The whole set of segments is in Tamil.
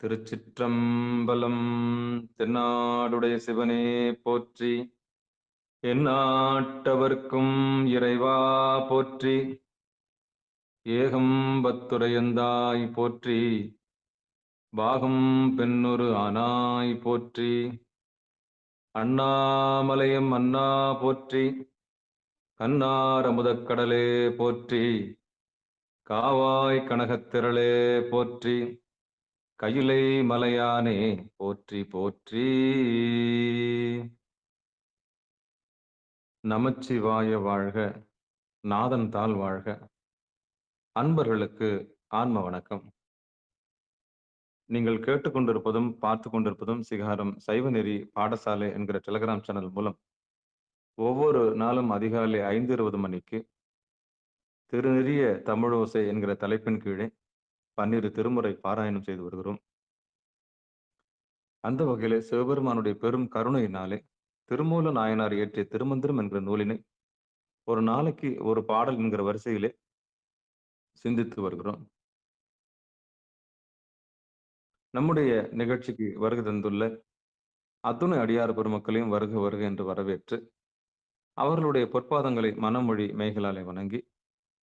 திருச்சிற்றம்பலம். தென்னாடுடைய சிவனே போற்றி, எந்நாட்டவர்க்கும் இறைவா போற்றி, ஏகம்பத்துரையந்தாய் போற்றி, பாகம் பெண்ணொரு ஆனாய் போற்றி, அண்ணாமலையம் அண்ணா போற்றி, கண்ணார் அமுதக்கடலே போற்றி, காவாய் கனகத்திரளே போற்றி, கையிலை மலையானே போற்றி போற்றி. நமச்சிவாய வாழ்க, நாதன் தாள் வாழ்க. அன்பர்களுக்கு ஆன்ம வணக்கம். நீங்கள் கேட்டுக்கொண்டிருப்பதும் பார்த்து கொண்டிருப்பதும் சிகாரம் சைவநெறி பாடசாலை என்கிற டெலிகிராம் சேனல் மூலம் ஒவ்வொரு நாளும் அதிகாலை 5:20 மணிக்கு திருநெறிய தமிழோசை என்கிற தலைப்பின் கீழே 12 திருமுறை பாராயணம் செய்து வருகிறோம். அந்த வகையிலே சிவபெருமானுடைய பெரும் கருணையினாலே திருமூல நாயனார் இயற்றிய திருமந்திரம் என்கிற நூலினை ஒரு நாளைக்கு ஒரு பாடல் என்கிற வரிசையிலே சிந்தித்து வருகிறோம். நம்முடைய நிகழ்ச்சிக்கு வருகை தந்துள்ள அத்துணை அடியார் பெருமக்களையும் வருக வருக என்று வரவேற்று அவர்களுடைய பொற்பாதங்களை மனமொழி மெய்களாலே வணங்கி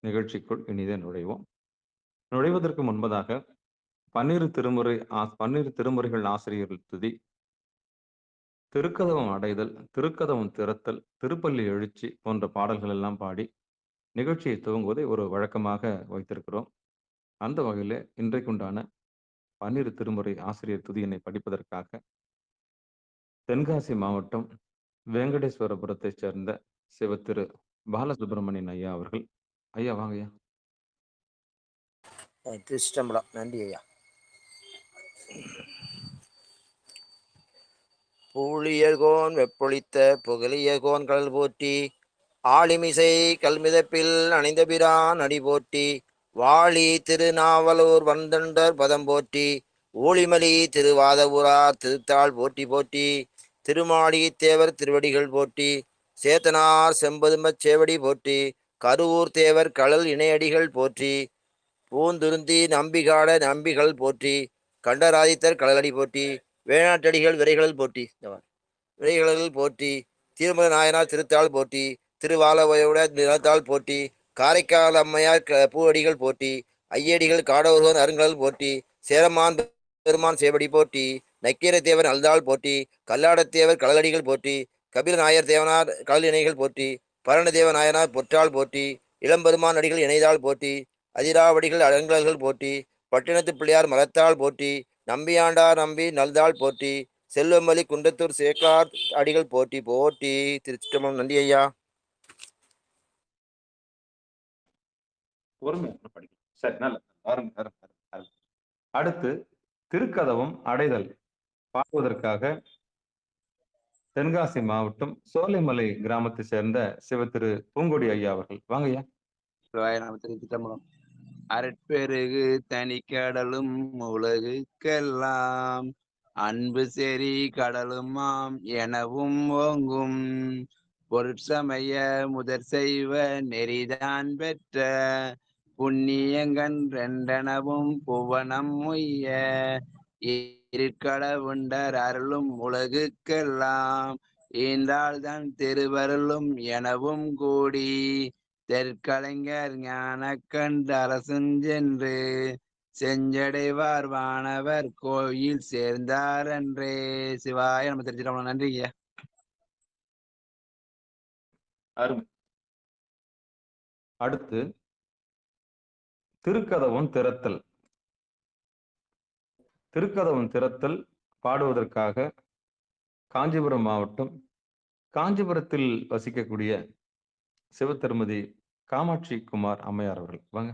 நிகழ்ச்சிக்குள் இனிதே நுழைவோம். நுழைவதற்கு முன்பதாக 12 திருமுறைகள் ஆசிரியர்கள் துதி, திருக்கதவம் அடைதல், திருக்கதவம் திறத்தல், திருப்பள்ளி எழுச்சி போன்ற பாடல்கள் எல்லாம் பாடி நிகழ்ச்சியை துவங்குவதை ஒரு வழக்கமாக வைத்திருக்கிறோம். அந்த வகையில் இன்றைக்குண்டான 12 திருமுறை ஆசிரியர் துதியினை படிப்பதற்காக தென்காசி மாவட்டம் வேங்கடேஸ்வரபுரத்தை சேர்ந்த சிவத்திரு பாலசுப்ரமணியன் ஐயா அவர்கள். ஐயா வாங்க ஐயா. திருச்சிற்றம்பலம். நன்றி ஐயா. பூழியர்கோன் வெப்பொழித்த புகழியர்கோன் கடல் போற்றி, ஆளிமிசை கல்மிதப்பில் அணிந்தபிரான் அடி போற்றி, வாழி திருநாவலூர் வந்தண்டர் பதம் போற்றி, ஊழிமலி திருவாதபுரார் திருத்தாள் போற்றி போற்றி, திருமாளி தேவர் திருவடிகள் போற்றி, சேத்தனார் செம்பதுமச் சேவடி போற்றி, கருவூர் தேவர் கடல் இணையடிகள் போற்றி, பூந்துருந்தி நம்பிகாட நம்பிகள் போற்றி, கண்டராதித்தர் கடலடி போற்றி, வேணாட்டடிகள் விரைகளில் போற்றி, விரைகளில் போற்றி, திருமல நாயனார் திருத்தாள் போற்றி, திருவாலவையோட நிலத்தாள் போற்றி, காரைக்கால் அம்மையார் பூவடிகள் போற்றி, ஐயடிகள் காடவர்கோன் அருங்கல் போற்றி, சேரமான் பெருமான் சேவடி போற்றி, நக்கீர தேவர் நல்தாள் போற்றி, கல்லாடத்தேவர் கடலடிகள் போற்றி, கபில நாயர் தேவனார் கடல் இணைகள் போற்றி, பரணதேவ நாயனார் பொற்றாள் போற்றி, இளம்பெருமான் அடிகள் இணைதாள் போற்றி, அதிராவடிகள் அடங்கல்கள் போற்றி, பட்டினத்து பிள்ளையார் மரத்தாள் போற்றி, நம்பியாண்டார் நம்பி நல்தாள் போற்றி, செல்வமலி குன்றத்தூர் சேக்கார் அடிகள் போற்றி போற்றி. திருச்சிற்றம்பலம். நன்றி ஐயா. சரி, நல்ல. அடுத்து திருக்கதவம் அடைதல் பாடுவதற்காக தென்காசி மாவட்டம் சோலைமலை கிராமத்தை சேர்ந்த சிவத்திரு பூங்கொடி ஐயா அவர்கள். வாங்க ஐயா. திருச்சிற்றம்பலம். அருட்பெருகு தனிக்கடலும் உலகுக்கெல்லாம் அன்பு செறி கடலுமாம் எனவும் ஓங்கும், பொருட்சமய முதற் செய்வ நெறிதான் பெற்ற புண்ணியங்கன் ரெண்டனவும் புவனம் உய்ய, இருக்கடவுண்டர் அருளும் உலகுக்கெல்லாம் ஈந்தாள்தான் திருவருளும் எனவும் கூடி, தெற்கலைஞர் ஞான கண்டு அரசுஞ்சென்று செஞ்சடைவார் வானவர் கோயில் சேர்ந்தார் என்றே. சிவாய நம்ம தெரிஞ்சிட்டோம். நன்றிங்க. அடுத்து திருக்கதவம் திறத்தல். திருக்கதவம் திறத்தல் பாடுவதற்காக காஞ்சிபுரம் மாவட்டம் காஞ்சிபுரத்தில் வசிக்கக்கூடிய சிவத்திருமதி காமாட்சி குமார் அம்மையார் அவர்கள். வாங்க.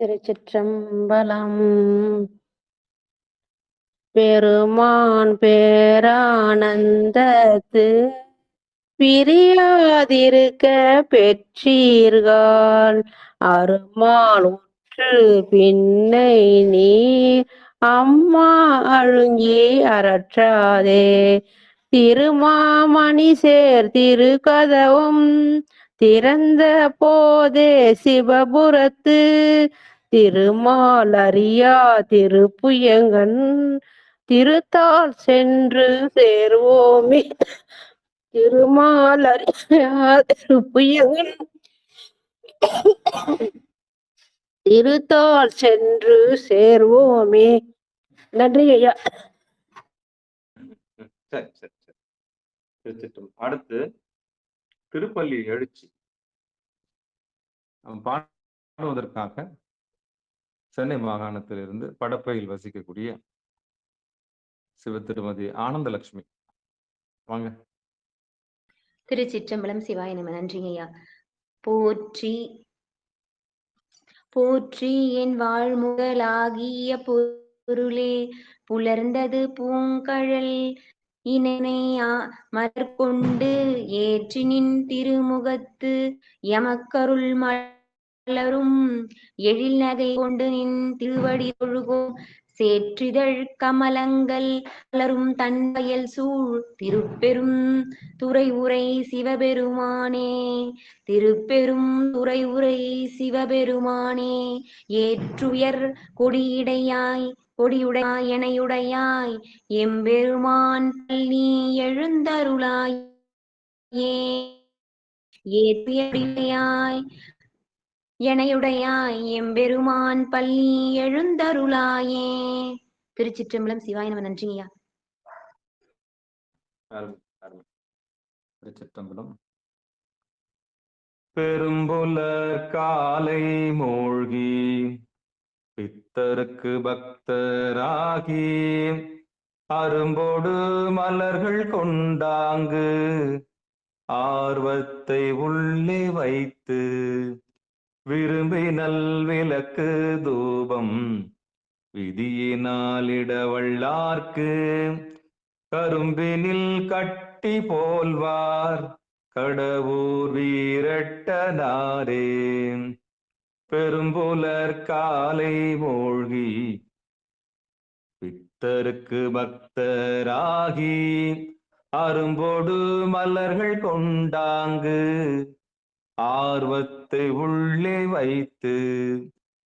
திருச்சிற்றம்பலம். பெருமான் பேரானந்தத்து பிரியாதிருக்க பெற்றீர்கள், அருமால் உற்று பின்னை நீர் அம்மா அழுங்கி அரற்றாதே, திருமாமணி சேர் திருக்கதவும் திறந்த போதே சிவபுரத்து திருமால் அறியா திருப்புயங்கன் திருத்தால் சென்று சேர்வோமே. திருமால் அறியா திருப்புயங்கன் திருத்தால் சென்று சேர்வோமே. நன்றி ஐயா. சரி சரி சரி. திருச்சிற்றம்பலம். அடுத்து திருப்பள்ளி எழுச்சி பாடுவதற்காக சென்னை மாகாணத்திலிருந்து படப்பையில் வசிக்கக்கூடிய சிவ திருமதி ஆனந்தலட்சுமி வாங்க. திருச்சிற்றம்பலம். சிவாய நம. நன்றிங்க ஐயா. போற்றி போற்றி என் வாழ்முதலாகிய பொருளே புலர்ந்தது பூங்கழல் இணையா மலர்கொண்டு ஏற்றி நின் திருமுகத்து எமக்கருள் மலரும் எழில் நகை கொண்டு நின் திருவடி தொழுகோம். சேற்றிதழ் கமலங்கள் மலரும் தன்வயல் சூழ் திருப்பெரும் துறை உரை சிவபெருமானே. திருப்பெரும் துறை உரை சிவபெருமானே. ஏற்றுயர் கொடியுடையாய் எனையுடையாய் எம்பெருமான் பள்ளி எழுந்தருளாயே. ஏற்றுயர் எனையுடையாய் எம்பெருமான் பள்ளி எழுந்தருளாயே. திருச்சிற்றம்பலம். சிவாய நம. நன்றிங்கய்யா. திருச்சிற்றம்பலம். பெரும்புலர் காலை மூழ்கி பித்தருக்கு பக்தராகி அரும்போடு மலர்கள் கொண்டாங்கு ஆர்வத்தை உள்ளே வைத்து விரும்பினல் விளக்கு தூபம் விதியினாலிடவள்ளார்க்கு கரும்பினில் கட்டி போல்வார் கடவுர் வீரட்டனாரே. பெரும்புலர் காலை மூழ்கி பித்தருக்கு பக்தராகி அரும்போடு மலர்கள் கொண்டாங்கு ஆர்வத்தை உள்ளே வைத்து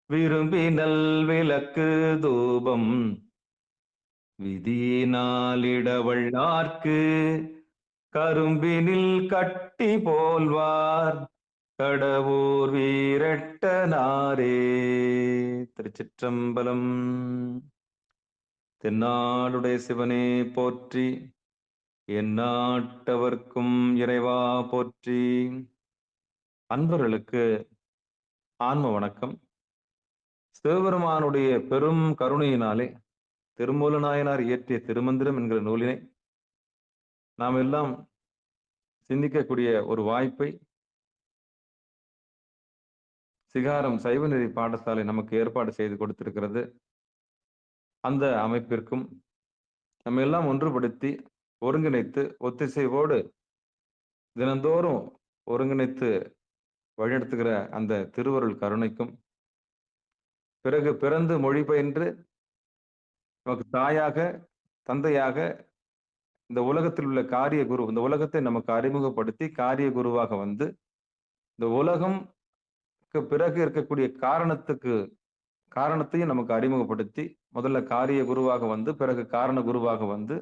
விரும்பினல் விளக்கு தூபம் விதியினாலிடவள்ளார்க்கு கரும்பினில் கட்டி போல்வார் கடவுர் வீரட்டனாரே. திருச்சிற்றம்பலம். தென்னாடுடைய சிவனே போற்றி, எந்நாட்டவர்க்கும் இறைவா போற்றி. அன்பர்களுக்கு ஆன்ம வணக்கம். சிவபெருமானுடைய பெரும் கருணையினாலே திருமூல நாயனார் இயற்றிய திருமந்திரம் என்கிற நூலினை நாம் எல்லாம் சிந்திக்கக்கூடிய ஒரு வாய்ப்பை சிகாரம் சைவநெறி பாடசாலை நமக்கு ஏற்பாடு செய்து கொடுத்திருக்கிறது. அந்த அமைப்பிற்கும் நம்ம எல்லாம் ஒன்றுபடுத்தி ஒருங்கிணைத்து ஒத்திசைவோடு தினந்தோறும் ஒருங்கிணைத்து வழிநடத்துகிற அந்த திருவருள் கருணைக்கும், பிறகு பிறந்து மொழிபெயன்று நமக்கு தாயாக தந்தையாக இந்த உலகத்தில் உள்ள காரிய குரு, இந்த உலகத்தை நமக்கு அறிமுகப்படுத்தி காரிய குருவாக வந்து இந்த உலகம் பிறகு இருக்கக்கூடிய காரணத்தையும் நமக்கு அறிமுகப்படுத்தி முதல்ல காரிய குருவாக வந்து பிறகு காரண குருவாக வந்து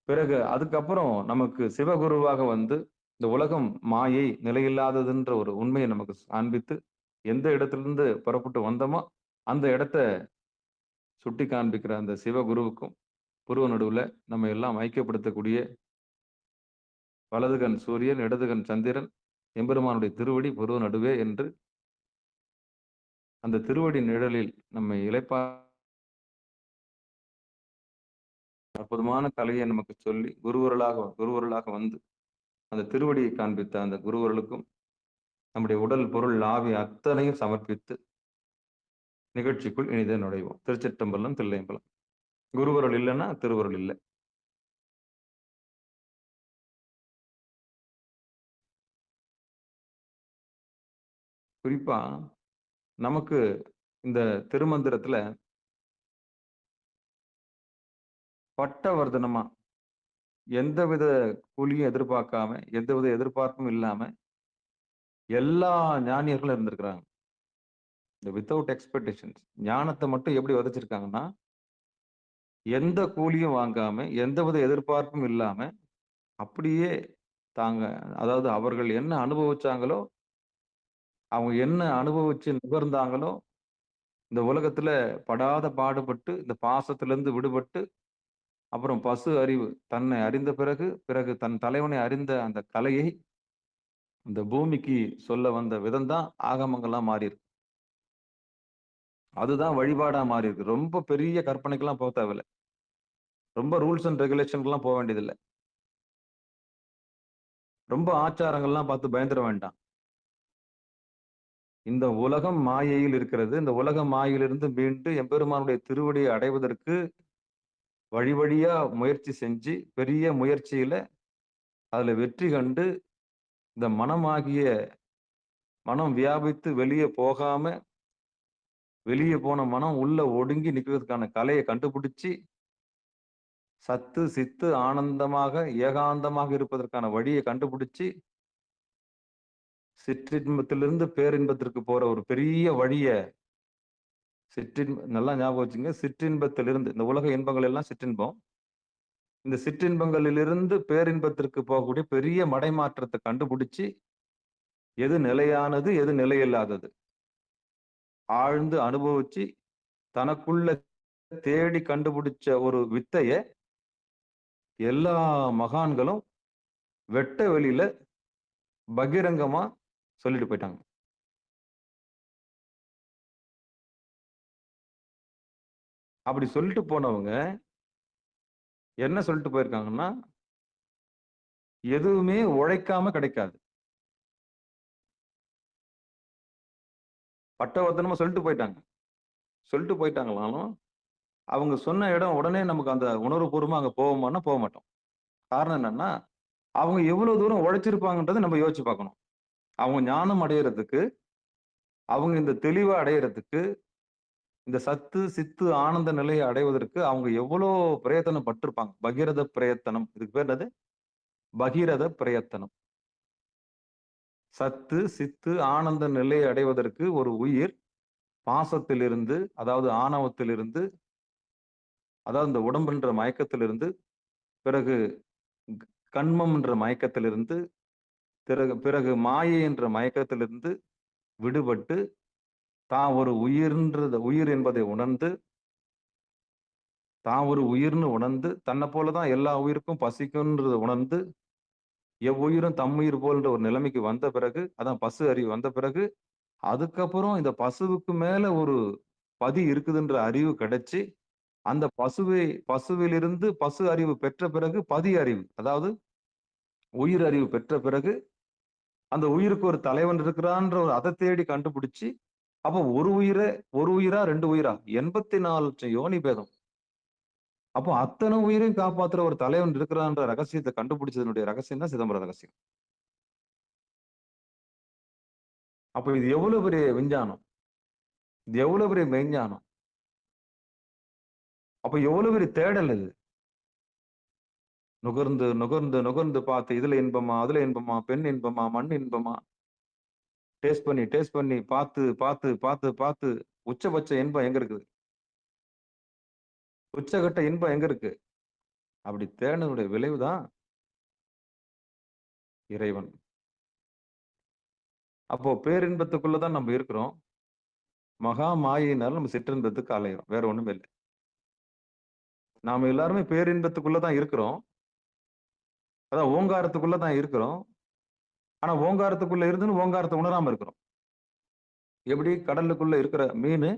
பிறகு அதுக்கப்புறம் நமக்கு சிவகுருவாக வந்து இந்த உலகம் மாயை நிலையில்லாததுன்ற ஒரு உண்மையை நமக்கு காண்பித்து எந்த இடத்திலிருந்து புறப்பட்டு வந்தோமோ அந்த இடத்த சுட்டி காண்பிக்கிற அந்த சிவகுருவுக்கும் புருவ நடுவுல நம்ம எல்லாம் ஐக்கியப்படுத்தக்கூடிய வலதுகன் சூரியன் இடதுகன் சந்திரன் எம்பெருமானுடைய திருவடி புருவ நடுவே என்று அந்த திருவடி நிழலில் நம்மை இளைப்பா அற்புதமான கலையை நமக்கு சொல்லி குருவருளாக வந்து அந்த திருவடியை காண்பித்த அந்த குருவருளுக்கும் நம்முடைய உடல் பொருள் ஆவி அத்தனையும் சமர்ப்பித்து நிகழ்ச்சிக்குள் இனிதே நுழைவோம். திருச்சிற்றம்பலம் தில்லையம்பலம். குருவருள் இல்லைன்னா திருவருள் இல்லை. குறிப்பா நமக்கு இந்த திருமந்திரத்துல பட்டவர்தனமா எந்தவித கூலியும் எதிர்பார்க்காம எந்தவித எதிர்பார்ப்பும் இல்லாம எல்லா ஞானியர்களும் இருந்திருக்கிறாங்க. இந்த வித்தவுட் எக்ஸ்பெக்டேஷன்ஸ் ஞானத்தை மட்டும் எப்படி விதைச்சிருக்காங்கன்னா, எந்த கூலியும் வாங்காம, எந்தவித எதிர்பார்ப்பும் இல்லாம, அப்படியே தாங்க அதாவது அவர்கள் என்ன அனுபவிச்சாங்களோ, அவங்க என்ன அனுபவிச்சு நுகர்ந்தாங்களோ, இந்த உலகத்துல படாத பாடுபட்டு, இந்த பாசத்திலிருந்து விடுபட்டு, அப்புறம் பசு அறிவு தன்னை அறிந்த பிறகு, பிறகு தன் தலைவனை அறிந்த அந்த கலையை இந்த பூமிக்கு சொல்ல வந்த விதம் தான் ஆகமங்களா மாறியிருக்கு. அதுதான் வழிபாடா மாறியிருக்கு. ரொம்ப பெரிய கற்பனைக்கெல்லாம் போக தேவையில்ல. ரொம்ப ரூல்ஸ் அண்ட் ரெகுலேஷன்க்குலாம் போ வேண்டியதில்ல. ரொம்ப ஆச்சாரங்கள்லாம் பார்த்து பயந்துர வேண்டாம். இந்த உலகம் மாயையில் இருக்கிறது. இந்த உலக மாயையிலிருந்து மீண்டு எம்பெருமானுடைய திருவடியை அடைவதற்கு வழி வழியா முயற்சி செஞ்சு, பெரிய முயற்சியில அதுல வெற்றி கண்டு, இந்த மனம் வியாபித்து வெளிய போகாம, வெளிய போன மனம் உள்ள ஒடுங்கி நிக்கிறதுக்கான கலைய கண்டுபிடிச்சு, சத்து, சித்து ஆனந்தமாக, ஏகாந்தமாக இருப்பதற்கான வழிய கண்டுபிடிச்சு, சிற்றின்பத்திலிருந்து பேரின்பத்திற்கு போற ஒரு பெரிய வழிய நல்லா ஞாபகம் வச்சுங்க. சிற்றின்பத்திலிருந்து இந்த உலக இன்பங்கள் எல்லாம் சிற்றின்பம். இந்த சிற்றின்பங்களிலிருந்து பேரின்பத்திற்கு போகக்கூடிய பெரிய மடைமாற்றத்த கண்டுபிடிச்சு, எது நிலையானது, எது நிலையில்லாதது. ஆழ்ந்து அனுபவிச்சு, தனக்குள்ள தேடி கண்டுபிடிச்ச ஒரு வித்தைய, எல்லா மகான்களும் வெட்ட வெளியில பகிரங்கமா சொல்லிட்டு போயிட்டாங்க. அப்படி சொல்லிட்டு போனவங்க, என்ன சொல்லிட்டு போயிருக்காங்கன்னா, எதுவுமே உழைக்காம கிடைக்காது. பட்டவர்த்தனமா சொல்லிட்டு போயிட்டாங்க. சொல்லிட்டு போயிட்டாங்களாலும், அவங்க சொன்ன இடம் உடனே நமக்கு அந்த உணர்வுபூர்வமா அங்க போவோமான்னா, போ மாட்டோம். காரணம் என்னன்னா, அவங்க எவ்வளவு தூரம் உழைச்சிருப்பாங்கன்றத நம்ம யோசிச்சு பார்க்கணும். அவங்க ஞானம் அடையறதுக்கு, அவங்க இந்த தெளிவ அடையறதுக்கு, இந்த சத்து, சித்து, ஆனந்த நிலையை அடைவதற்கு அவங்க எவ்வளோ பிரயத்தனம் பட்டிருப்பாங்க. பகீரத பிரயத்தனம். இதுக்கு பேர் என்னது? பகீரத பிரயத்தனம். சத்து, சித்து, ஆனந்த நிலையை அடைவதற்கு ஒரு உயிர் பாசத்திலிருந்து, அதாவது ஆணவத்திலிருந்து, அதாவது இந்த உடம்புன்ற மயக்கத்திலிருந்து, பிறகு கண்மம் என்ற மயக்கத்திலிருந்து, பிறகு மாயை என்ற மயக்கத்திலிருந்து விடுபட்டு, தான் ஒரு உயிர் என்பதை உணர்ந்து, தான் ஒரு உயிர்ன்னு உணர்ந்து, தன்னை போலதான் எல்லா உயிருக்கும் பசிக்கும்ன்றதை உணர்ந்து, எவ்வுயிரும் தம்முயிர் போல்ன்ற ஒரு நிலைமைக்கு வந்த பிறகு, அதான் பசு அறிவு வந்த பிறகு, அதுக்கப்புறம் இந்த பசுவுக்கு மேல ஒரு பதி இருக்குதுன்ற அறிவு கிடைச்சு, அந்த பசுவிலிருந்து பசு அறிவு பெற்ற பிறகு பதி அறிவு, அதாவது உயிர் அறிவு பெற்ற பிறகு, அந்த உயிருக்கு ஒரு தலைவன் இருக்கிறான்ற ஒரு அதை தேடி கண்டுபிடிச்சு, அப்போ ஒரு உயிரா 2 உயிரா 84 யோனி பேதம். அப்போ அத்தனை உயிரையும் காப்பாத்துற ஒரு தலைவன் இருக்கிறான்ற ரகசியத்தை கண்டுபிடிச்சதனுடைய ரகசியம் தான் சிதம்பர ரகசியம். அப்போ இது எவ்வளவு பெரிய விஞ்ஞானம், இது எவ்வளவு பெரிய மெய்ஞானம், அப்ப எவ்வளவு பெரிய தேடல் இது. நுகர்ந்து நுகர்ந்து நுகர்ந்து பார்த்து இதுல இன்பமா, அதுல இன்பமா, பெண் இன்பமா, மண் இன்பமா, டேஸ்ட் பண்ணி பார்த்து பார்த்து பார்த்து பார்த்து உச்சபட்ச இன்பம் எங்க இருக்குது? உச்சகட்ட இன்பம் எங்க இருக்கு? அப்படி தேடனுடைய விளைவுதான் இறைவன். அப்போ பேரின்பத்துக்குள்ளதான் நம்ம இருக்கிறோம். மகா மாயினால நம்ம சிற்றின்பத்துக்கு அலையிறோம். வேற ஒண்ணுமே இல்லை. நாம எல்லாருமே பேரின்பத்துக்குள்ளதான் இருக்கிறோம். அதான் ஓங்காரத்துக்குள்ளதான் இருக்கிறோம். ஆனா ஓங்காரத்துக்குள்ள இருந்துன்னு ஓங்காரத்தை உணராம இருக்கிறோம். எப்படி கடலுக்குள்ள இருக்கிற மீன்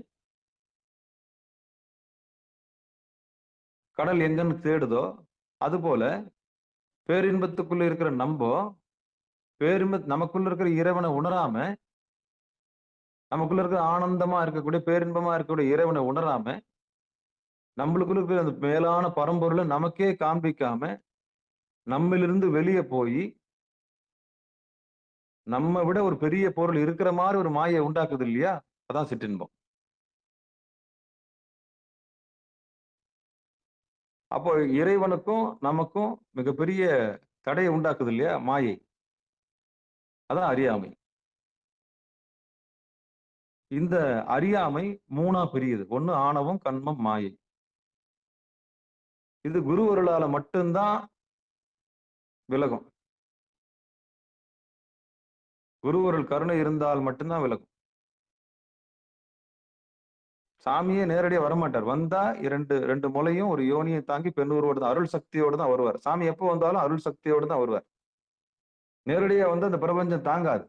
கடல் எங்கன்னு தேடுதோ, அது போல பேரின்பத்துக்குள்ள இருக்கிற நமக்குள்ள இருக்கிற இறைவனை உணராம, நமக்குள்ள இருக்கிற ஆனந்தமா இருக்கக்கூடிய பேரின்பமா இருக்கக்கூடிய இறைவனை உணராம, நம்மளுக்குள்ள இருக்கிற அந்த மேலான பரம்பொருளை நமக்கே காண்பிக்காம, நம்மிலிருந்து வெளியே போய் நம்ம விட ஒரு பெரிய பொருள் இருக்கிற மாதிரி ஒரு மாயை உண்டாக்குது இல்லையா? அதான் சிற்றின்பம். அப்போ இறைவனுக்கும் நமக்கும் மிகப்பெரிய தடையை உண்டாக்குது இல்லையா? மாயை. அதான் அறியாமை. இந்த அறியாமை 3ஆ பிரியுது. ஒண்ணு ஆணவம், கன்மம், மாயை. இது குருவருளால மட்டும்தான் விலகும். குருவருள் கருணை இருந்தால் மட்டும்தான் விலகும். சாமியே நேரடியா வரமாட்டார். வந்தா ரெண்டு முலையும் ஒரு யோனியை தாங்கி பெண்ணுருவோடு தான், அருள் சக்தியோடு தான் வருவார். சாமி எப்போ வந்தாலும் அருள் சக்தியோடு தான் வருவார். நேரடியா வந்து அந்த பிரபஞ்சம் தாங்காது,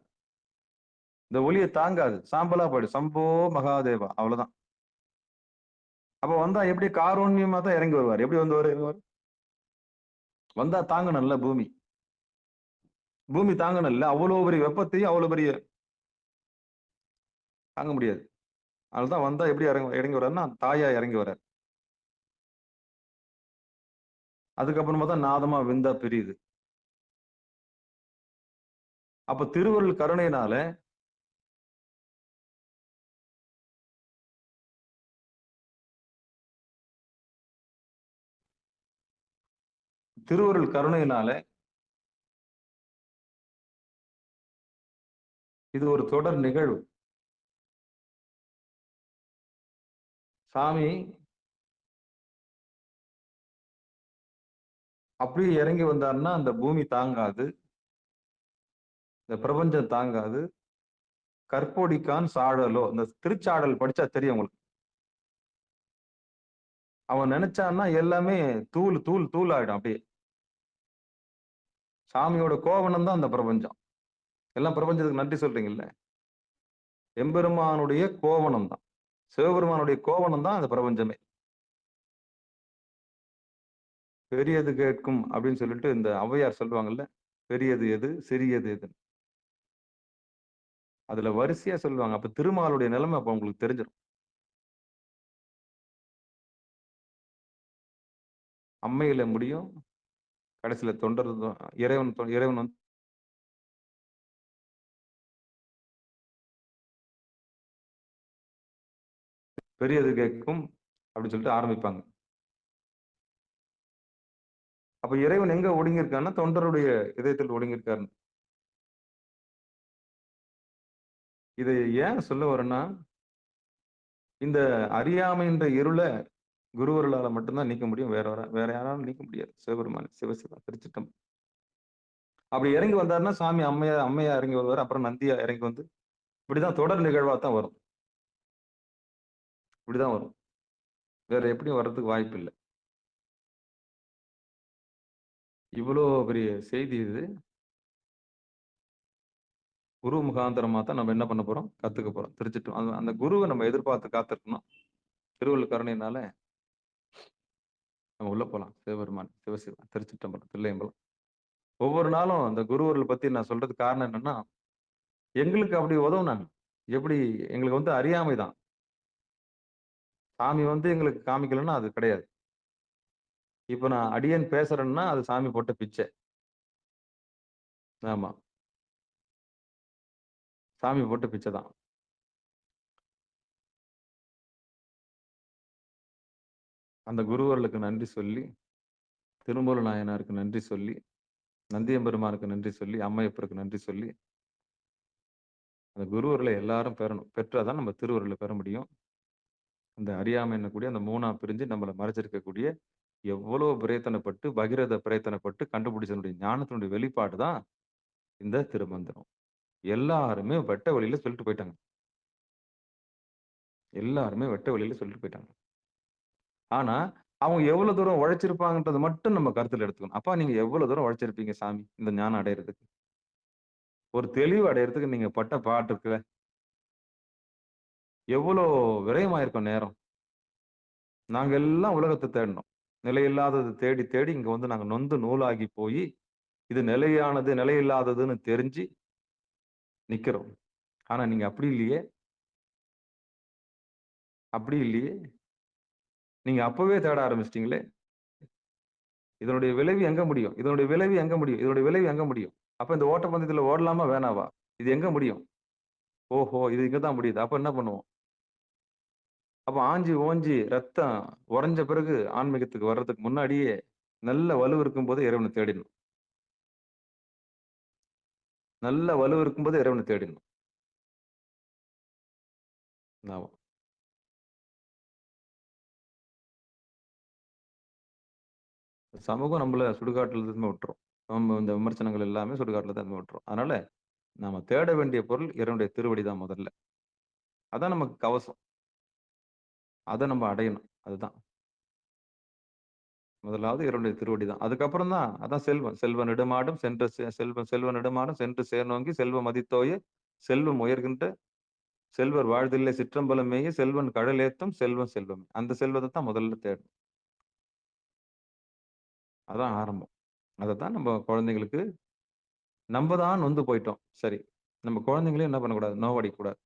இந்த ஒளியை தாங்காது, சாம்பலா போயிடும். சம்போ மகாதேவா, அவ்வளவுதான். அப்ப வந்தா எப்படி காரூண்யமா தான் இறங்கி வருவார். எப்படி வந்து வருவார்? வந்தா தாங்கணும்ல பூமி. பூமி தாங்கணும்ல, அவ்வளவு பெரிய வெப்பத்தையும் அவ்வளவு பெரிய தாங்க முடியாது. அதுதான் வந்தா எப்படி இறங்கி வர்றாருன்னா தாயா இறங்கி வர்றார். அதுக்கப்புறமா தான் நாதமா விந்தா பிரியுது. அப்ப திருவருள் கருணையினால திருவருள் கருணையினால இது ஒரு தொடர் நிகழ்வு. சாமி அப்படியே இறங்கி வந்தாருன்னா அந்த பூமி தாங்காது, இந்த பிரபஞ்சம் தாங்காது. கற்பொடிக்கான் சாழலோ, இந்த திருச்சாடல் படிச்சா தெரியும் உங்களுக்கு. அவன் நினைச்சான்னா எல்லாமே தூள் தூள் தூள் ஆயிடும் அப்படியே. சாமியோட கோவணம் தான் அந்த பிரபஞ்சம். எல்லாம் பிரபஞ்சத்துக்கு நன்றி சொல்றீங்கல்ல, எம்பெருமானுடைய கோவணம் தான், சிவபெருமானுடைய கோவணம் தான் அந்த பிரபஞ்சமே. பெரியது கேட்கும் அப்படின்னு சொல்லிட்டு இந்த ஔவையார் சொல்லுவாங்கல்ல, பெரியது எது சிறியது எது, அதுல வரிசையா சொல்லுவாங்க. அப்ப திருமாலுடைய நிலைமை அப்ப உங்களுக்கு தெரிஞ்சிடும். அம்மையில முடியும், கடைசியில தொண்டர் இறைவன் வந்து பெரியது கேட்கும் அப்படின்னு சொல்லிட்டு ஆரம்பிப்பாங்க. அப்ப இறைவன் எங்க ஒடுங்கியிருக்காருன்னா தொண்டருடைய இதயத்தில் ஒடுங்கியிருக்காரு. இதை ஏன் சொல்ல வரேன்னா, இந்த அறியாமைன்ற இருளை குருவருளால மட்டும்தான் நீக்க முடியும். வேற யாராலும் நீக்க முடியாது. சிவபெருமான் சிவசிவா திருச்சிட்டம் அப்படி இறங்கி வந்தாருன்னா சாமி அம்மையா இறங்கி வருவார். அப்புறம் நந்தியா இறங்கி வந்து இப்படிதான் தொடர் நிகழ்வா தான் வரும். இப்படிதான் வரும். வேற எப்படியும் வர்றதுக்கு வாய்ப்பு இல்லை. இவ்வளோ பெரிய செய்தி இது. குரு முகாந்தரமா தான் நம்ம என்ன பண்ண போறோம், கத்துக்க போறோம். திருச்சிட்டம் அந்த குருவை நம்ம எதிர்பார்த்து காத்திருக்கணும். திருவள்ளுவர் கருணையினால நம்ம உள்ள போலாம். சிவபெருமான் சிவசிவா திருச்சிட்டம்பலம் தில்லையம்பலம். ஒவ்வொரு நாளும் அந்த குருவர்கள் பத்தி நான் சொல்றதுக்கு காரணம் என்னன்னா, எங்களுக்கு அப்படி உதவுனாங்க. எப்படி எங்களுக்கு வந்து அறியாமை தான். சாமி வந்து எங்களுக்கு காமிக்கலன்னா அது கிடையாது. இப்ப நான் அடியேன் பேசுறேன்னா அது சாமி போட்ட பிச்சை. ஆமா, சாமி போட்ட பிச்சை தான். அந்த குருவர்களுக்கு நன்றி சொல்லி, திருமூல நாயனாருக்கு நன்றி சொல்லி, நந்தியம்பெருமானுக்கு நன்றி சொல்லி, அம்மையப்பருக்கு நன்றி சொல்லி, அந்த குருவர்களை எல்லாரும் பெறணும். பெற்றாதான் நம்ம திருவருளை பெற முடியும். அந்த அறியாமை என்னக்கூடிய அந்த 3ஆ பிரிஞ்சு நம்மளை மறைச்சிருக்கக்கூடிய எவ்வளவு பிரயத்தனப்பட்டு பகிரத பிரயத்தனப்பட்டு கண்டுபிடிச்சனுடைய ஞானத்தினுடைய வெளிப்பாடு தான் இந்த திருமந்திரம். எல்லாருமே வெட்ட வழியில சொல்லிட்டு போயிட்டாங்க. எல்லாருமே வெட்ட வழியில சொல்லிட்டு போயிட்டாங்க. ஆனா அவங்க எவ்வளவு தூரம் உழைச்சிருப்பாங்கன்றது மட்டும் நம்ம கருத்துல எடுத்துக்கணும். அப்பா நீங்க எவ்வளவு தூரம் உழைச்சிருப்பீங்க சாமி இந்த ஞானம் அடையிறதுக்கு, ஒரு தெளிவு அடையிறதுக்கு நீங்க பட்ட பாட்டு இருக்குல்ல, எவ்வளோ விரயமாயிருக்கும் நேரம். நாங்க எல்லாம் உலகத்தை தேடினோம். நிலையில்லாதது தேடி தேடி இங்க வந்து நாங்க நொந்து நூலாகி போய் இது நிலையானது நிலையில்லாததுன்னு தெரிஞ்சு நிக்கிறோம். ஆனா நீங்க அப்படி இல்லையே, அப்படி இல்லையே. நீங்க அப்பவே தேட ஆரம்பிச்சிட்டீங்களே. இதனுடைய விளைவு எங்க முடியும், இதனுடைய விளைவு எங்க முடியும், இதனுடைய விளைவு எங்க முடியும்? அப்ப இந்த ஓட்டப்பந்தயத்துல ஓடலாமா வேணாவா? இது எங்க முடியும்? ஓஹோ, இது இங்கதான் முடியுது. அப்ப என்ன பண்ணுவோம்? அப்ப ஆஞ்சி ஓஞ்சி ரத்தம் உறைஞ்ச பிறகு ஆன்மீகத்துக்கு வர்றதுக்கு முன்னாடியே நல்ல வலு இருக்கும்போது இறைவனை தேடிடணும். நல்ல வலு இருக்கும்போது இறைவனை தேடிடணும். ஆமா. சமூகம் நம்மள சுடுகாட்டுல இருந்து விட்டுரும். நம்ம இந்த விமர்சனங்கள் எல்லாமே சுடுகாட்டுல தான் விட்டுரும். அதனால நாம தேட வேண்டிய பொருள் இறைவனுடைய திருவடி தான் முதல்ல. அதான் நமக்கு கவசம். அத நம்ம அடையணும். அதுதான். முதலாவது இறைவனுடைய திருவடி தான். அதுக்கப்புறம் தான் அதான் செல்வம். செல்வ நெடுமாடும் சென்று செல்வ நெடுமாடும் சென்று சேர்நோங்கி செல்வ மதித்தோய செல்வம் உயர்கின்ற செல்வர் வாழ்தில்லை சிற்றம்பலம் மேய செல்வன் கடலேத்தும் செல்வம் செல்வம். அந்த செல்வத்த தான் முதல்ல தேடணும். அதான் ஆரம்பம். அதத்தான் நம்ம குழந்தைங்களுக்கு நம்ம தான் நொந்து போயிட்டோம். சரி. நம்ம குழந்தைங்களையும் என்ன பண்ணக்கூடாது? நோவடிக்கக்கூடாது.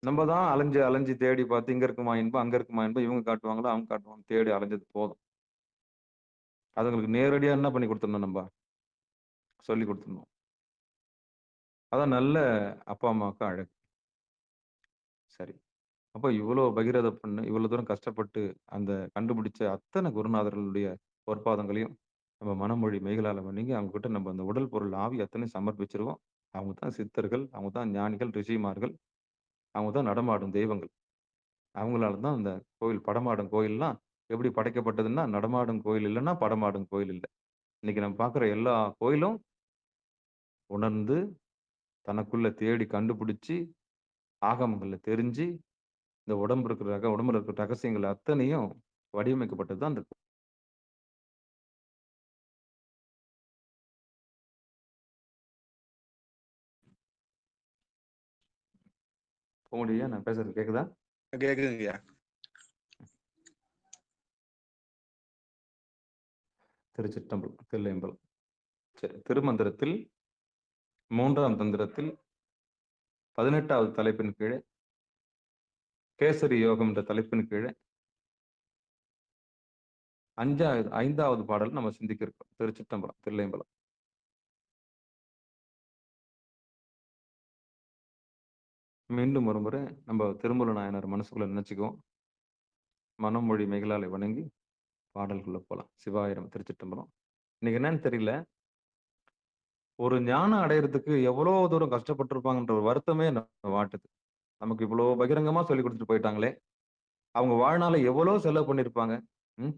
நம்ம தான் அலைஞ்சு அலைஞ்சு தேடி பார்த்து இங்க இருக்குமா இன்பம், அங்க இருக்குமா இன்பம், இவங்க காட்டுவாங்களா, அவங்க காட்டுவாங்க. தேடி அலைஞ்சது போதும். அதுங்களுக்கு நேரடியா என்ன பண்ணி குடுத்துடணும் நம்ப? சொல்லிக் குடுத்துடணும். அதான் நல்ல அப்பா, அம்மாவுக்கு அழகு. சரி. அப்ப இவ்வளோ பகீரத பண்ணு, இவ்வளோ தூரம் கஷ்டப்பட்டு அந்த கண்டுபிடிச்ச அத்தன குருநாதர்களுடைய பொற்பாதங்களையும் நம்ம மனமொழி மெய்களால வணங்கி அவங்ககிட்ட நம்ம அந்த உடல், பொருள், ஆவி அத்தனையும் சமர்ப்பிச்சுருவோம். அவங்க தான் சித்தர்கள், அவங்க தான் ஞானிகள், ரிஷிமார்கள், அவங்க தான் நடமாடும் தெய்வங்கள். அவங்களால தான் அந்த கோயில் படமாடும் கோயில்லாம் எப்படி படைக்கப்பட்டதுன்னா, நடமாடும் கோயில் இல்லன்னா, படமாடும் கோயில் இல்ல. இன்னைக்கு நம்ம பார்க்குற எல்லா கோயிலும் உணர்ந்து, தனக்குள்ள தேடி கண்டுபிடிச்சு, ஆகமங்கள்ல தெரிஞ்சு, இந்த உடம்புல இருக்கிற ரகசியங்கள் அத்தனையும் வடிவமைக்கப்பட்டது தான் அந்த கோமடியா நான் பேசுறது கேக்குதா? கேக்குதுங்கய்யா. திருச்சிற்றம்பலம், தில்லையம்பலம். சரி. திருமந்திரத்தில் 3ஆம் தந்திரத்தில் 18வது தலைப்பின் கீழே கேசரி யோகம் என்ற தலைப்பின் கீழே 5வது பாடல் நம்ம சிந்திக்க இருக்கோம். திருச்சிற்றம்பலம், தில்லையம்பலம். மீண்டும் ஒரு முறை நம்ம திருமூல நாயனார் மனசுக்குள்ள நினைச்சுக்குவோம். மனமொழி மெய்களாலை வணங்கி பாடல்குள்ள போலாம். சிவாயிரம் திருச்சிற்றம்பலம். இன்னைக்கு என்னன்னு தெரியல. ஒரு ஞானம் அடையறதுக்கு எவ்வளோ தூரம் கஷ்டப்பட்டிருப்பாங்கன்ற ஒரு வருத்தமே என்ன வாட்டுது. நமக்கு இவ்வளோ பகிரங்கமா சொல்லிக் கொடுத்துட்டு போயிட்டாங்களே! அவங்க வாழ்நாள்ல எவ்வளோ செலவு பண்ணியிருப்பாங்க. ம்.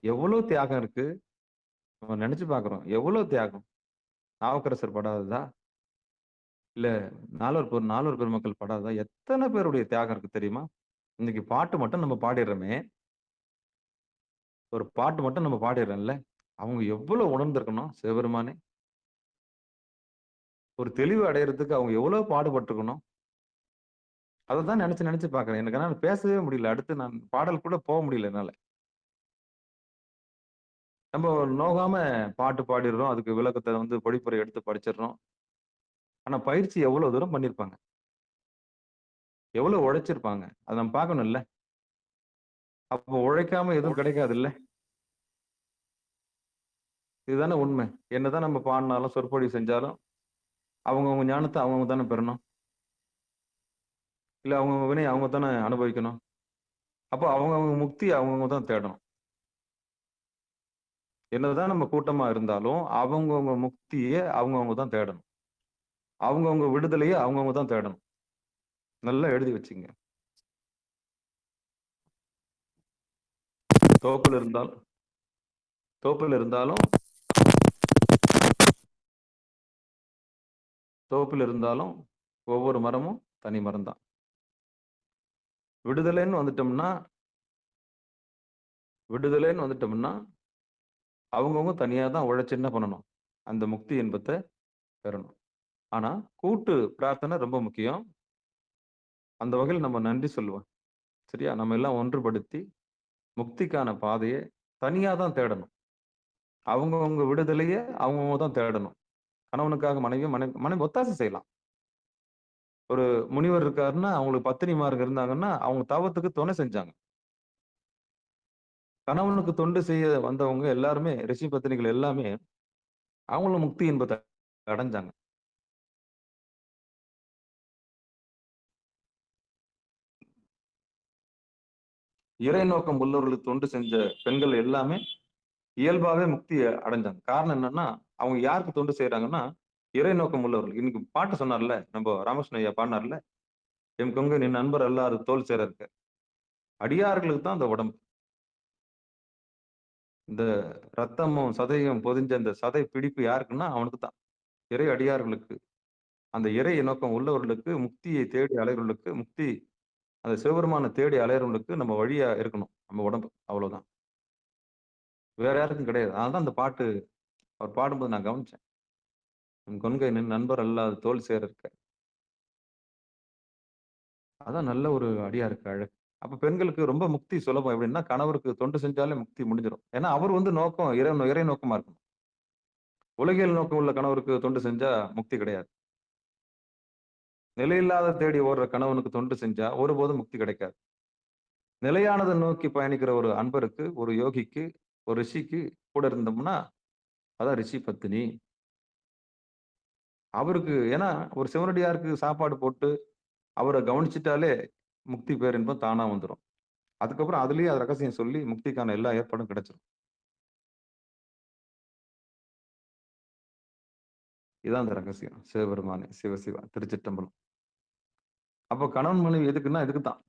எவ்வளோ தியாகம் இருக்கு. நம்ம நெனச்சு பார்க்கிறோம். எவ்வளோ தியாகம். நாவுக்கரசர் படாததா? இல்ல நால்வர் பெருமக்கள் படாததா? எத்தன பேருடைய தியாகம் இருக்கு தெரியுமா? இன்னைக்கு பாட்டு மட்டும் நம்ம பாடிடுறோமே! ஒரு பாட்டு மட்டும் நம்ம பாடிடுறோம்ல. அவங்க எவ்வளோ உணர்ந்திருக்கணும் சிவபெருமானே! ஒரு தெளிவு அடையறதுக்கு அவங்க எவ்வளோ பாடுபட்டுருக்கணும். அததான் நெனச்சு நெனச்சு பார்க்கிறேன். எனக்கு ஆனா பேசவே முடியல. அடுத்து நான் பாடல் கூட போ முடியல என்னால. நம்ம நோகாம பாட்டு பாடிடுறோம். அதுக்கு விளக்கத்த பொழிப்புரை எடுத்து படிச்சிடுறோம். ஆனா பயிற்சி எவ்வளோ தூரம் பண்ணியிருப்பாங்க. எவ்வளோ உழைச்சிருப்பாங்க. அத நம்ம பார்க்கணும்ல. அப்போ உழைக்காம எதுவும் கிடைக்காதுல்ல. இதுதானே உண்மை. என்னதான் நம்ம பாடுனாலும், சொற்பொழிவு செஞ்சாலும், அவங்கவங்க ஞானத்த அவங்கவங்க தானே பெறணும். இல்ல அவங்கவங்க வினைய அவங்க தானே அனுபவிக்கணும். அப்போ அவங்கவங்க முக்திய அவங்கவங்க தான் தேடணும். என்னதான் நம்ம கூட்டமா இருந்தாலும், அவங்கவங்க முக்திய அவங்கவங்க தான் தேடணும். அவங்கவங்க விடுதலைய அவங்கவங்க தான் தேடணும். நல்லா எழுதி வச்சுக்கங்க. தோப்புல இருந்தாலும் தோப்புல இருந்தாலும் தோப்புல இருந்தாலும் ஒவ்வொரு மரமும் தனி மரம் தான். விடுதலைன்னு வந்துட்டோம்னா அவங்கவங்க தனியா தான் உழைச்சு என்ன பண்ணணும்? அந்த முக்தி இன்பத்த பெறணும். ஆனா கூட்டு பிரார்த்தனை ரொம்ப முக்கியம். அந்த வகையில நம்ம நன்றி சொல்லுவோம். சரியா? நம்ம எல்லாம் ஒன்றுபடுத்தி முக்திக்கான பாதைய தனியா தான் தேடணும். அவங்கவங்க விடுதலைய அவங்கவங்க தான் தேடணும். கணவனுக்காக மனைவி ஒத்தாசை செய்யலாம். ஒரு முனிவர் இருக்காருன்னா, அவங்களுக்கு பத்தினிமார்கள் இருந்தாங்கன்னா, அவங்க தவத்துக்கு துணை செஞ்சாங்க. கணவனுக்கு தொண்டு செய்ய வந்தவங்க எல்லாருமே, ரிஷி பத்தினிகள் எல்லாமே, அவங்களும் முக்தி இன்பத்த அடைஞ்சாங்க. இறை நோக்கம் உள்ளவர்களுக்கு தொண்டு செஞ்ச பெண்கள் எல்லாமே இயல்பாவே முக்திய அடைஞ்சாங்க. காரணம் என்னன்னா, அவங்க யாருக்கு தொண்டு செய்றாங்கன்னா, இறை நோக்கம் உள்ளவர்கள். இன்னைக்கு பாட்டு சொன்னார்ல, ராமகிருஷ்ண ஐயா பாடுனார்ல, எம் கொங்கை நின் நண்பர் அல்லாது தோல் சேர இருக்க. அடியார்களுக்கு தான் அந்த உடம்பு. இந்த ரத்தமும் சதையும் பொதிஞ்ச அந்த சதை பிடிப்பு யாருக்குன்னா அவனுக்கு தான். இறை அடியார்களுக்கு. அந்த இறை நோக்கம் உள்ளவர்களுக்கு, முக்தியை தேடி அலைறவர்களுக்கு, அந்த சிவபெருமான தேடி அலையறவங்களுக்கு நம்ம வழியா இருக்கணும். நம்ம உடம்பு. அவ்வளவுதான். வேற யாருக்கும் கிடையாது. அதனால அந்த பாட்டு அவர் பாடும்போது நான் கவனிச்சேன். "என் கொங்கை நின் நண்பர் அல்லாது தோள் சேர இருக்க." அதான் நல்ல ஒரு அடியாருக்கு அழகு. அப்ப பெண்களுக்கு ரொம்ப முக்தி சுலபம் எப்படின்னா, கணவருக்கு தொண்டு செஞ்சாலே முக்தி முடிஞ்சிரும். ஏன்னா அவர் நோக்கம் இறை நோக்கமா இருக்கணும். உலகியல் நோக்கம் உள்ள கணவருக்கு தொண்டு செஞ்சா முக்தி கிடையாது. நிலையில்லாத தேடி ஓடுற கணவனுக்கு தொண்டு செஞ்சா ஒருபோதும் முக்தி கிடைக்காது. நிலையானதை நோக்கி பயணிக்கிற ஒரு அன்பருக்கு, ஒரு யோகிக்கு, ஒரு ரிஷிக்கு கூட இருந்தோம்னா, அதான் ரிஷி பத்தினி. அவருக்கு ஏன்னா ஒரு சிவனடியாருக்கு சாப்பாடு போட்டு, அவர கவனிச்சுட்டாலே முக்தி பேரின்பம் தானா வந்துரும். அதுக்கப்புறம் அதுலயே அது ரகசியம் சொல்லி முக்திக்கான எல்லா ஏற்பாடும் கிடைச்சிரும். இதான் அந்த ரகசியம். சிவபெருமானே, சிவா, திருச்சிற்றம்பலம். அப்போ கணவன் மனைவி எதுக்குன்னா, இதுக்கு தான்.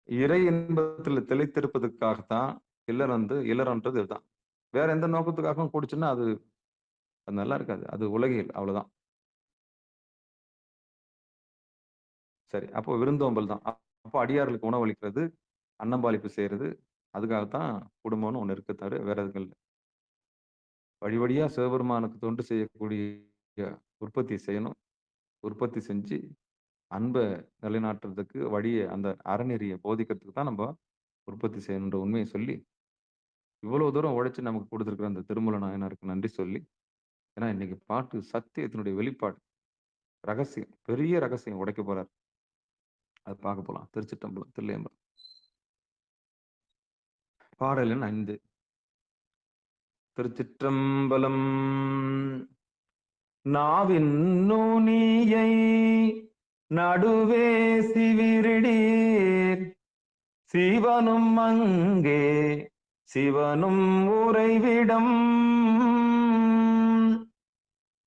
இறை இன்பத்துல திளைத்திருப்பதற்காகத்தான் இல்லறம்ன்றது இதுதான். வேற எந்த நோக்கத்துக்காகவும் கூடுச்சுன்னா, அது நல்லா இருக்காது. அது உலகியல். அவ்வளவுதான். சரி. அப்போ விருந்தோம்பல் தான். அப்போ அடியார்களுக்கு உணவளிக்கிறது, அன்னம்பாளிப்பு செய்றது, அதுக்காகத்தான் குடும்பம்னு ஒண்ணு இருக்கு தவிர வேற எதுவும் இல்ல. வழி வழியா சிவபெருமானுக்கு தொண்டு செய்யக்கூடிய உற்பத்தி செய்யணும். உற்பத்தி செஞ்சு அன்ப நிலைநாட்டுறதுக்கு வழிய அந்த அறநெறிய போதிக்கிறதுக்கு தான் நம்ம உற்பத்தி செய்யணுன்ற உண்மைய சொல்லி, இவ்வளவு தூரம் உழைச்சு நமக்கு குடுத்திருக்கிற அந்த திருமூல நாயனாருக்கு நன்றி சொல்லி, ஏன்னா இன்னைக்கு பாட்டு சத்தியத்தினுடைய வெளிப்பாடு. ரகசியம். பெரிய ரகசியம் உடைக்க போறார். அது பார்க்க போலாம். திருச்சிற்றம்பலம், தில்லையம்பலம். பாடல் எண் 5. திருச்சிற்றம்பலம். நாவின் நுனியை நடுவே சிவிரிடீர், சிவனும் அங்கே சிவனும் உறைவிடம்,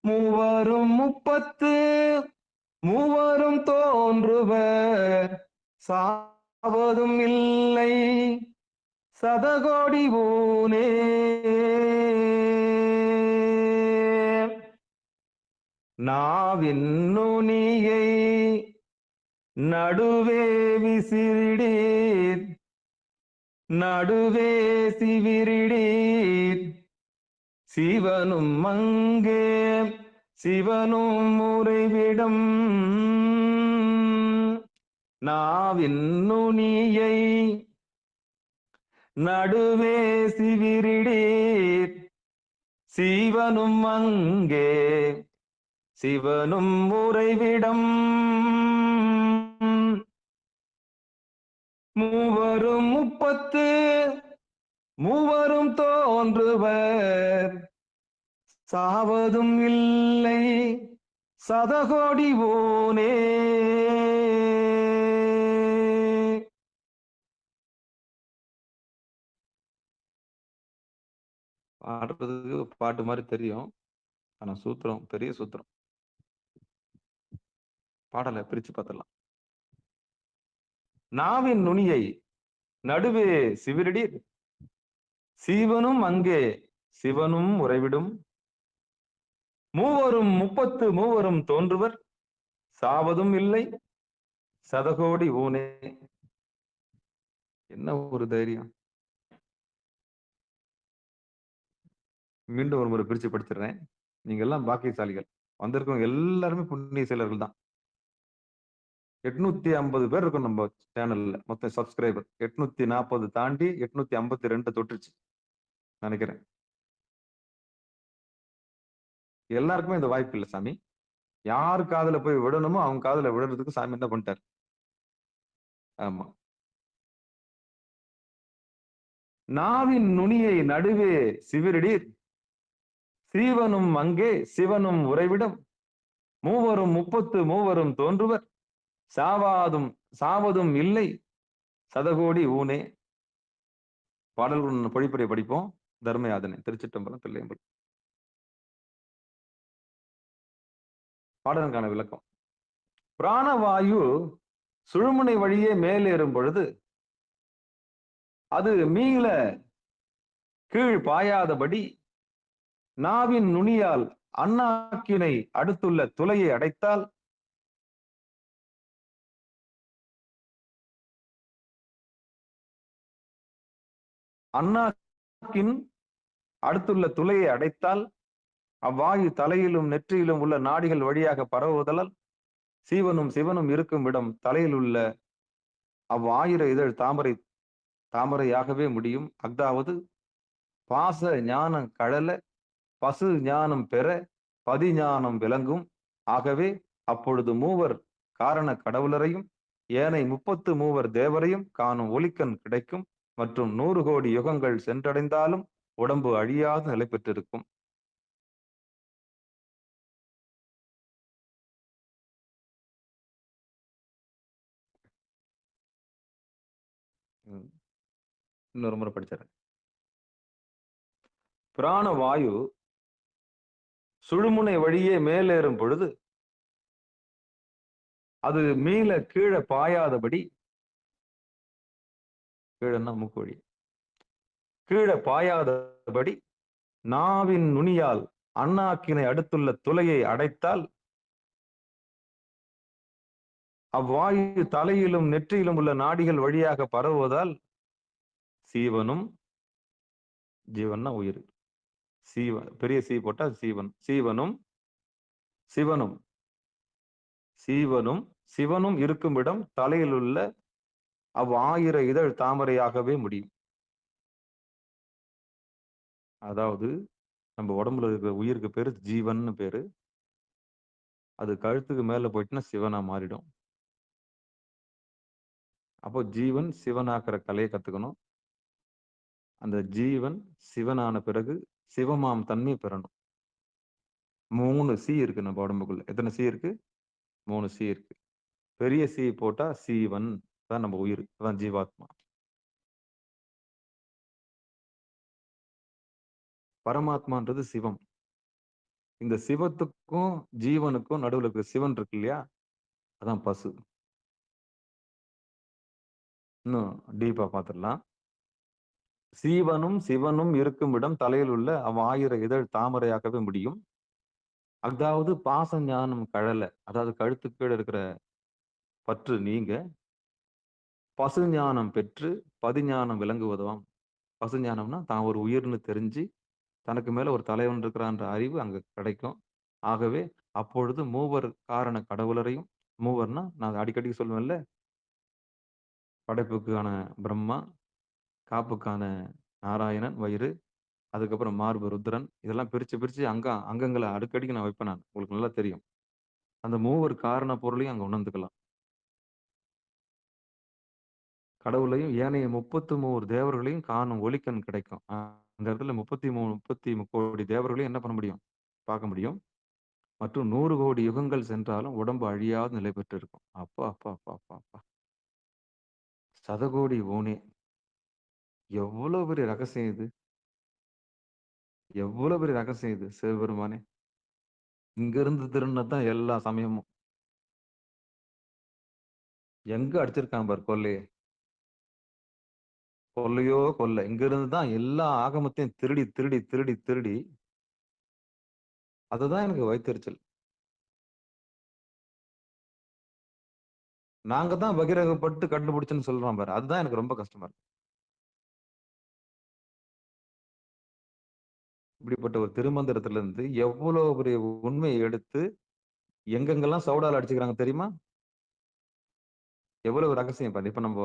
மூவரும் முப்பத்து மூவரும் தோன்றுவர், சாவதும் இல்லை சதகோடி ஊனே. நாவின் நுனியை நடுவே விசிறிடீர், நடுவே சிவிரிடீர், சிவனும் அங்கே சிவனும் உறைவிடம், நாவின் நுனியை நடுவே சிவிரிடீர், சிவனும் அங்கே சிவனும் உறைவிடம், மூவரும் முப்பத்து மூவரும் தோன்றுவர், சாவதும் இல்லை சதகோடி ஊனே. பாடுறதுக்கு பாட்டு மாதிரி தெரியும். ஆனா சூத்திரம் பெரிய சூத்திரம். பாடலை பிரிச்சு பார்த்துடலாம். நாவின் நுனியை நடுவே சிவிரிடீர், சீவனும் அங்கே சிவனும் உறைவிடும், மூவரும் முப்பத்து மூவரும் தோன்றுவர், சாவதும் இல்லை சதகோடி ஊனே. என்ன ஒரு தைரியம். மீண்டும் ஒரு முறை பிரிச்சு படிச்சிடுறேன். நீங்க எல்லாம் பாக்கியசாலிகள். வந்திருக்கவங்க எல்லாருமே புண்ணிய செயலர்கள் தான். 850 பேர் இருக்கும் நம்ம சேனல்ல மொத்தம் சப்ஸ்கிரைபர். 840 தாண்டி 852 தொட்டுருச்சு நினைக்கிறேன். எல்லாருக்குமே இந்த வாய்ப்பு இல்லை சாமி. யாரு காதுல போய் விடணுமோ அவங்க காதுல விடுறதுக்கு சாமி என்ன பண்ணிட்டாரு. ஆமா. நாவின் நுனியை நடுவே சிவிரிடீர், சீவனும் அங்கே சிவனும் உறைவிடம், மூவரும் முப்பத்து மூவரும் தோன்றுவர், சாவதும் இல்லை சதகோடி ஊனே. பாடல்கள் பொழிப்புரை படிப்போம். தர்ம யாதனை. திருச்சிற்றம்பலம், தில்லையம்பலம். பாடலுக்கான விளக்கம். பிராணவாயு சுழுமுனை வழியே மேலேறும் பொழுது அது மீள கீழ் பாயாதபடி நாவின் நுனியால் அண்ணாக்கினை அடுத்துள்ள துளையை அடைத்தால் அண்ணாக்கின் அடுத்துள்ள துளையை அடைத்தால் அவ்வாயு தலையிலும் நெற்றியிலும் உள்ள நாடிகள் வழியாக பரவுவதால் சீவனும் சிவனும் இருக்கும் இடம் தலையில் உள்ள அவ்வாயிர இதழ் தாமரையாகவே முடியும். அதாவது பாச ஞானம் கழல பசு ஞானம் பெற பதிஞானம் விளங்கும். ஆகவே அப்பொழுது மூவர் காரண கடவுளரையும் ஏனை 33 தேவரையும் காணும் ஒளிக்கண் கிடைக்கும். மற்றும் 100 கோடி யுகங்கள் சென்றடைந்தாலும் உடம்பு அழியாத நிலை பெற்றிருக்கும். இன்னொரு முறை படிச்சிடறேன். பிராணவாயு சுழுமுனை வழியே மேலேறும் பொழுது அது மீள கீழே பாயாதபடி, கீழன்னா மூக்கு வழி, கீழே பாயாதபடி நாவின் நுனியால் அண்ணாக்கினை அடுத்துள்ள துளையை அடைத்தால் அவ்வாயு தலையிலும் நெற்றியிலும் உள்ள நாடிகள் வழியாக பரவுவதால் சீவனும், ஜீவன்னா உயிர், பெரிய சி போட்டா சீவன், சீவனும் சிவனும், சீவனும் சிவனும் இருக்கும் இடம் தலையில் உள்ள அவ்வாயிர இதழ் தாமரையாகவே முடியும். அதாவது நம்ம உடம்புல இருக்கிற உயிருக்கு பேரு ஜீவன்னு பேரு. அது கழுத்துக்கு மேல போயிட்டுன்னா சிவனா மாறிடும். அப்போ ஜீவன் சிவனாக்குற கலையை கத்துக்கணும். அந்த ஜீவன் சிவனான பிறகு சிவமாம் தன்மை பெறணும். 3 சி இருக்கு நம்ம உடம்புக்குள்ள. எத்தனை சி இருக்கு? 3 சி இருக்கு. பெரிய சி போட்டா சீவன் தான் நம்ம உயிர், அதான் ஜீவாத்மா. பரமாத்மான்றது சிவம். இந்த சிவத்துக்கும் ஜீவனுக்கும் நடுவில் இருக்கிற சிவன் இருக்கு இல்லையா, அதான் பசு. இன்னும் டீப்பா பார்த்துடலாம். சீவனும் சிவனும் இருக்கும் இடம் தலையில் உள்ள அவ்வாயிர இதழ் தாமரையாகவே முடியும். அதாவது பாச ஞானம் கழல, அதாவது கழுத்து கீழே இருக்கிற பற்று நீங்க பசு ஞானம் பெற்று பதிஞானம் விளங்குவதாம். பசு ஞானம்னா தான் ஒரு உயிர்னு தெரிஞ்சு தனக்கு மேல ஒரு தலைவன் இருக்கிறான்ற அறிவு அங்க கிடைக்கும். ஆகவே அப்பொழுது மூவர் காரண கடவுளரையும், மூவர்னா நான் அடிக்கடி சொல்லுவேன்ல, படைப்புக்கான பிரம்மா, காப்புக்கான நாராயணன் வயிறு, அதுக்கப்புறம் மார்பு ருத்ரன், இதெல்லாம் பிரிச்சு அங்கங்களை அடுக்கடிக்கு நான் வைப்பேன். நான் உங்களுக்கு நல்லா தெரியும். அந்த மூவர் காரண பொருளையும் அங்க உணர்ந்துக்கலாம். கடவுளையும் ஏனைய 33 தேவர்களையும் காணும் ஒளிக்கண் கிடைக்கும். அந்த இடத்துல 33 கோடி தேவர்களையும் என்ன பண்ண முடியும்? பார்க்க முடியும். மற்றும் 100 கோடி யுகங்கள் சென்றாலும் உடம்பு அழியாத நிலை பெற்று இருக்கும். அப்பா அப்பா அப்பா அப்பா அப்பா, சதகோடி ஓனே, எவ்வளவு பெரிய ரகசியம் இது! எவ்வளவு பெரிய ரகசியம் இது! சிவபெருமானே, இங்க இருந்து திருநதான் எல்லா சமயமும். எங்க அடிச்சிருக்கான் பார் கொல்லையே, கொல்லையோ கொல்லை. இங்க இருந்து தான் எல்லா ஆகமத்தையும் திருடி திருடி திருடி திருடி, அதுதான் எனக்கு வைத்தறிச்சல். நாங்க தான் பகிரகப்பட்டு கண்டுபிடிச்சுன்னு சொல்றோம் பாரு, அதுதான் எனக்கு ரொம்ப கஷ்டமா இருக்கு. இப்படிப்பட்ட ஒரு திருமந்திரத்துல இருந்து எவ்வளவு பெரிய உண்மையை எடுத்து எங்கெங்கெல்லாம் சவுடால அடிச்சுக்கிறாங்க தெரியுமா? எவ்வளவு ரகசியம் பாரு. இப்ப நம்ம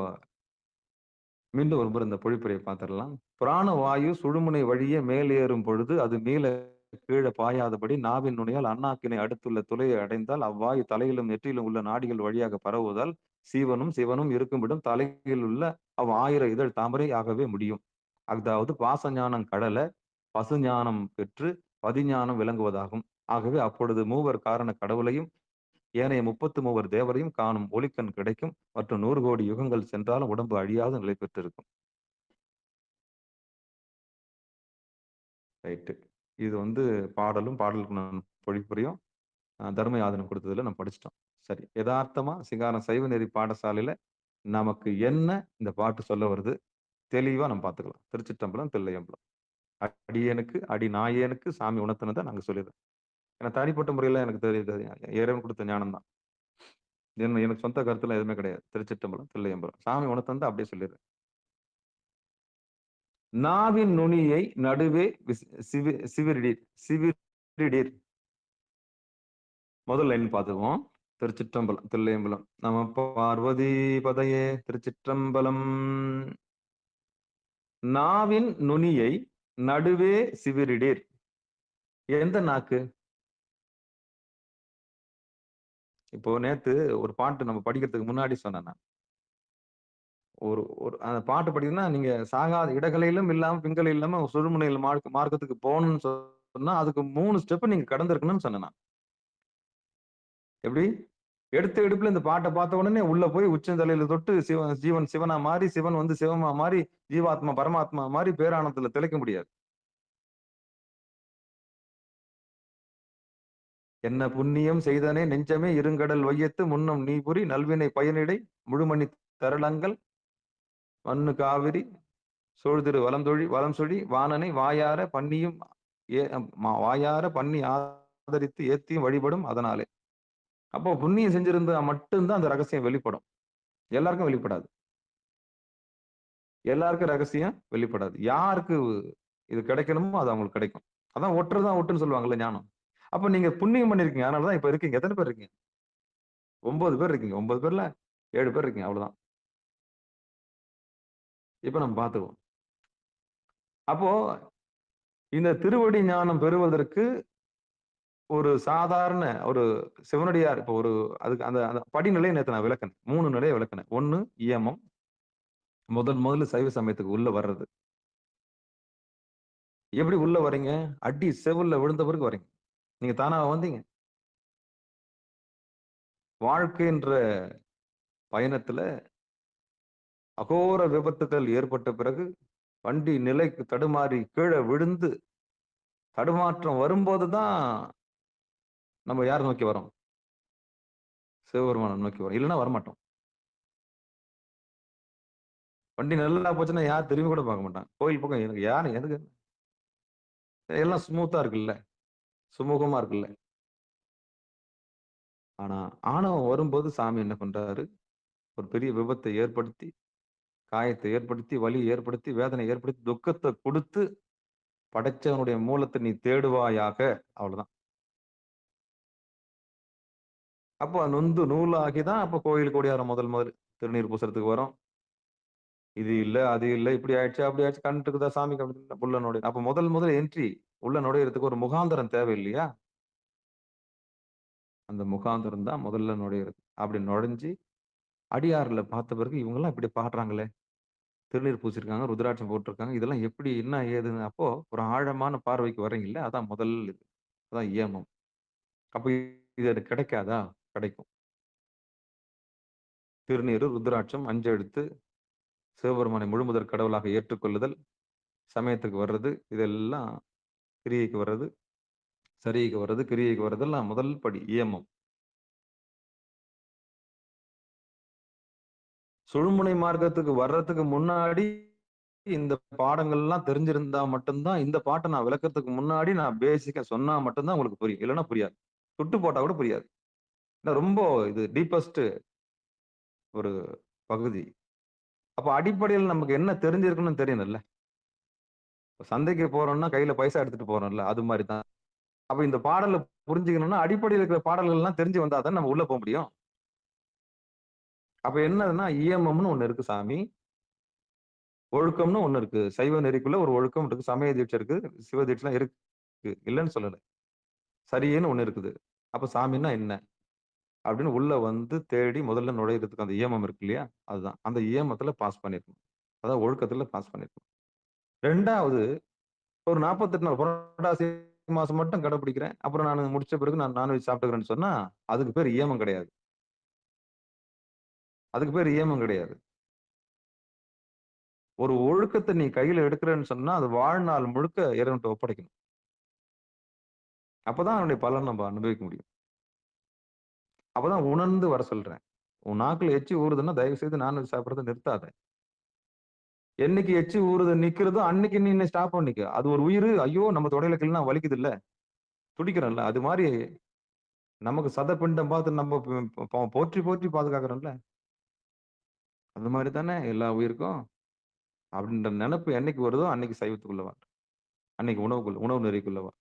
மீண்டும் ஒரு முறை இந்த பொழிப்புரையை பார்த்திடலாம். பிராண வாயு சுழுமுனை வழியே மேலேறும் பொழுது அது மீள கீழே பாயாதபடி நாவின் நுனியால் அண்ணாக்கினை அடுத்துள்ள துளையை அடைந்தால் அவ்வாயு தலையிலும் நெற்றியிலும் உள்ள நாடிகள் வழியாக பரவுவதால் சீவனும் சிவனும் இருக்குமிடம் தலையில் உள்ள ஆயிர இதழ் தாமரை ஆகவே முடியும். அதாவது பாசஞானம் கடல பசு ஞானம் பெற்று பதிஞானம் விளங்குவதாகும். ஆகவே அப்பொழுது மூவர் காரண கடவுளையும் ஏனைய 33 தேவரையும் காணும் ஒளிக்கண் கிடைக்கும். மற்றும் 100 கோடி யுகங்கள் சென்றாலும் உடம்பு அழியாத நிலை பெற்றிருக்கும். ரைட்டு. இது பாடலுக்கு நான் பொழிப்புரையும் தர்ம யாதனம் கொடுத்ததுல நம்ம படிச்சிட்டோம். சரி, யதார்த்தமா சிங்காரம் சைவ நெறி பாடசாலையில நமக்கு என்ன இந்த பாட்டு சொல்ல வருது? தெளிவா நம்ம பார்த்துக்கலாம். திருச்சிற்றம்பலம், தில்லையம்பலம். அடியேனுக்கு அடி நாயேனுக்கு சாமி உணர்த்தினத நாங்க சொல்லிடுறோம். ஏன்னா தனிப்பட்ட முறையில எனக்கு தெரியுது. இறைவன் கொடுத்த ஞானம் தான். எனக்கு சொந்த கருத்துலாம் எதுவுமே கிடையாது. திருச்சிற்றம்பலம், தில்லையம்பலம். சாமி உணர்த்தனத அப்படியே சொல்லிடுறேன். நாவின் நுனியை நடுவே சிவிரிடீர். சிவிரிடீர். முதல் லைன் பார்த்துக்குவோம். திருச்சிற்றம்பலம், தில்லையம்பலம். நம பார்வதி பதையே. திருச்சிற்றம்பலம். நாவின் நுனியை நடுவே சிவிரிடீர். எந்த நாக்கு? இப்போ நேத்து ஒரு பாட்டு நம்ம படிக்கிறதுக்கு முன்னாடி சொன்னேன் நான். ஒரு ஒரு அந்த பாட்டு படிக்கணும்னா நீங்க சாகாத இடகலையிலும் இல்லாம பிங்கலை இல்லாம சுழுமுனையில் மார்க்கத்துக்கு போகணும்னு சொன்னா அதுக்கு 3 ஸ்டெப் நீங்க கடந்திருக்கணும்னு சொன்னேன் நான். எப்படி? எடுத்த எடுப்புல இந்த பாட்டை பார்த்த உடனே உள்ள போய் உச்சந்தலையில தொட்டு ஜீவன் சிவனா மாறி, சிவன் வந்து சிவமா மாறி, ஜீவாத்மா பரமாத்மா மாறி பேரானத்துல திளைக்க முடியாது. என்ன புண்ணியம் செய்தனே நெஞ்சமே இருங்கடல் வையத்து முன்னம் நீபுரி நல்வினை பயனிடை முழுமணி தரளங்கள் மண்ணு காவிரி சூழ்திரு வலம் சொழி வாணனை வாயார பண்ணியும் வாயார பண்ணி ஆதரித்து ஏத்தியும் வழிபடும் அதனாலே. அப்போ புண்ணியம் செஞ்சிருந்தா மட்டும்தான் அந்த ரகசியம் வெளிப்படும். எல்லாருக்கும் வெளிப்படாது. எல்லாருக்கும் ரகசியம் வெளிப்படாது. யாருக்கு இது கிடைக்கணுமோ அது அவங்களுக்கு கிடைக்கும். அதான் ஒட்டுறதுதான் ஒட்டுன்னு சொல்லுவாங்கல்ல ஞானம். அப்ப நீங்க புண்ணியம் பண்ணிருக்கீங்க. அதனாலதான் இப்ப இருக்கீங்க. எத்தனை பேர் இருக்கீங்க? 9 பேர் இருக்கீங்க. 9 பேர்ல 7 பேர் இருக்கீங்க. அவ்வளவுதான். இப்ப நம்ம பார்த்துக்குவோம். அப்போ இந்த திருவடி ஞானம் பெறுவதற்கு ஒரு சாதாரண ஒரு சிவனடியார் இப்போ ஒரு அதுக்கு அந்த அந்த படிநிலையை நேற்று நான் விளக்கினேன். 3 நிலையை விளக்கினேன். 1 இயமம். முதல்ல சைவ சமயத்துக்கு உள்ள வர்றது. எப்படி உள்ள வரீங்க? அடி செவுல்ல விழுந்த பிறகு வரீங்க. நீங்க தானா வந்தீங்க. வாழ்க்கைன்ற பயணத்துல அகோர விபத்துகள் ஏற்பட்ட பிறகு வண்டி நிலைக்கு தடுமாறி கீழே விழுந்து தடுமாற்றம் வரும்போதுதான் நம்ம யார் நோக்கி வரோம்? சிவபெருமானை நோக்கி வரோம். இல்லைன்னா வரமாட்டோம். வண்டி நல்லா போச்சுன்னா யார் திரும்பி கூட பார்க்க மாட்டான். கோயில் பக்கம் எனக்கு யாரு எதுக்கு எல்லாம் ஸ்மூத்தா இருக்குல்ல, சுமூகமா இருக்குல்ல. ஆனா ஆணவம் வரும்போது சாமி என்ன பண்றாரு? ஒரு பெரிய விபத்தை ஏற்படுத்தி, காயத்தை ஏற்படுத்தி, வலி ஏற்படுத்தி, வேதனை ஏற்படுத்தி, துக்கத்தை கொடுத்து படைச்சவனுடைய மூலத்தை நீ தேடுவாயாக. அவ்வளவுதான். அப்போ நொந்து நூலாகிதான் அப்ப கோயிலுக்கு ஓடியாரம் முதல் திருநீர் பூசறதுக்கு வரும். இது இல்ல அது இல்ல இப்படி ஆயிடுச்சு அப்படி ஆயிடுச்சு கண்டுக்குதா சாமி உள்ள நுழைய. அப்ப முதல் என்ட்ரி உள்ள நுழையறதுக்கு ஒரு முகாந்தரம் தேவை இல்லையா? அந்த முகாந்தரம் தான் முதல்ல நுழையிறது. அப்படி நுழைஞ்சு அடியாறுல பார்த்த பிறகு இவங்க எல்லாம் இப்படி பாடுறாங்களே, திருநீர் பூசிருக்காங்க, ருத்ராட்சம் போட்டிருக்காங்க, இதெல்லாம் எப்படி என்ன ஏதுன்னு அப்போ ஒரு ஆழமான பார்வைக்கு வர்றீங்கல்ல, அதான் முதல் இது. அதான் இயமம். அப்ப இது எனக்கு கிடைக்காதா? கிடைக்கும். திருநீரு, ருத்ராட்சம், அஞ்செழுத்து, சிவபெருமானை முழுமுதற் கடவுளாக ஏற்றுக்கொள்ளுதல், சமயத்துக்கு வர்றது, இதெல்லாம் கிரியைக்கு வர்றது, சரிக்கு வர்றது, கிரியைக்கு வர்றதெல்லாம் முதல் படி இயமம். சுழுமுனை மார்க்கத்துக்கு வர்றதுக்கு முன்னாடி இந்த பாடங்கள்லாம் தெரிஞ்சிருந்தா மட்டும்தான், இந்த பாட்டை நான் விளக்கறதுக்கு முன்னாடி நான் பேசிக்கா சொன்னா மட்டும்தான் உங்களுக்கு புரியும். இல்லைன்னா புரியாது. சுட்டு போட்டா கூட புரியாது. ரொம்ப இது டீப்பஸ்ட் ஒரு பகுதி. அப்ப அடிப்படையில் நமக்கு என்ன தெரிஞ்சிருக்குன்னு தெரியணும்ல. சந்தைக்கு போறோம்னா கையில பைசா எடுத்துட்டு போறோம்ல, அது மாதிரிதான். அப்ப இந்த பாடலை புரிஞ்சுக்கணும்னா அடிப்படையில் இருக்கிற பாடல்கள் எல்லாம் தெரிஞ்சு வந்தாதான் நம்ம உள்ள போக முடியும். அப்ப என்னதுன்னா இயமம்னு ஒண்ணு இருக்கு சாமி, ஒழுக்கம்னு ஒண்ணு இருக்கு. சைவ நெறிக்குள்ள ஒரு ஒழுக்கம் இருக்கு, சமய தீட்சை இருக்கு, சிவ தீட்சைலாம் இருக்கு, இல்லைன்னு சொல்லல. சரின்னு ஒண்ணு இருக்குது. அப்ப சாமின்னா என்ன அப்படின்னு உள்ள வந்து தேடி முதல்ல நுழையிறதுக்கு அந்த இயமம் இருக்கு இல்லையா? அதுதான் அந்த இயமத்துல பாஸ் பண்ணிருக்கணும். அதான் ஒழுக்கத்துல பாஸ் பண்ணிருக்கணும். 2வது ஒரு 48 நாள் புரட்டாசி மாசம் மட்டும் கடைபிடிக்கிறேன், அப்புறம் நான் முடிச்ச பிறகு நான் நான்வெஜ் சாப்பிட்டுக்கிறேன்னு சொன்னா அதுக்கு பேர் இயமம் கிடையாது. அதுக்கு பேர் இயமம் கிடையாது. ஒரு ஒழுக்கத்தை நீ கையில எடுக்கிறேன்னு சொன்னா அது வாழ்நாள் முழுக்க இறைவன்கிட்ட ஒப்படைக்கணும். அப்பதான் அவனுடைய பலன் நம்ம அனுபவிக்க முடியும். அப்பதான் உணர்ந்து வர சொல்றேன். உன் நாக்குல எச்சி ஊறுதுன்னா தயவு செய்து நான்வெஜ் சாப்பிடுறத நிறுத்தாத. என்னைக்கு எச்சி ஊறுது நிக்கிறதோ அன்னைக்கு நீ ஸ்டாப் பண்ணிக்க. அது ஒரு உயிரு. ஐயோ! நம்ம தொடையில கிள்னா வலிக்குதுல்ல, துடிக்கிறோம்ல. அது மாரி நமக்கு சதப்பிண்டம் பார்த்து நம்ம போற்றி போற்றி பாதுகாக்கிறோம்ல. அந்த மாரி தானே எல்லா உயிருக்கும். அப்படின்ற நெனப்பு என்னைக்கு வருதோ அன்னைக்கு சைவத்துக்குள்ள வா. அன்னைக்கு உணவு நெறிக்குள்ள வா.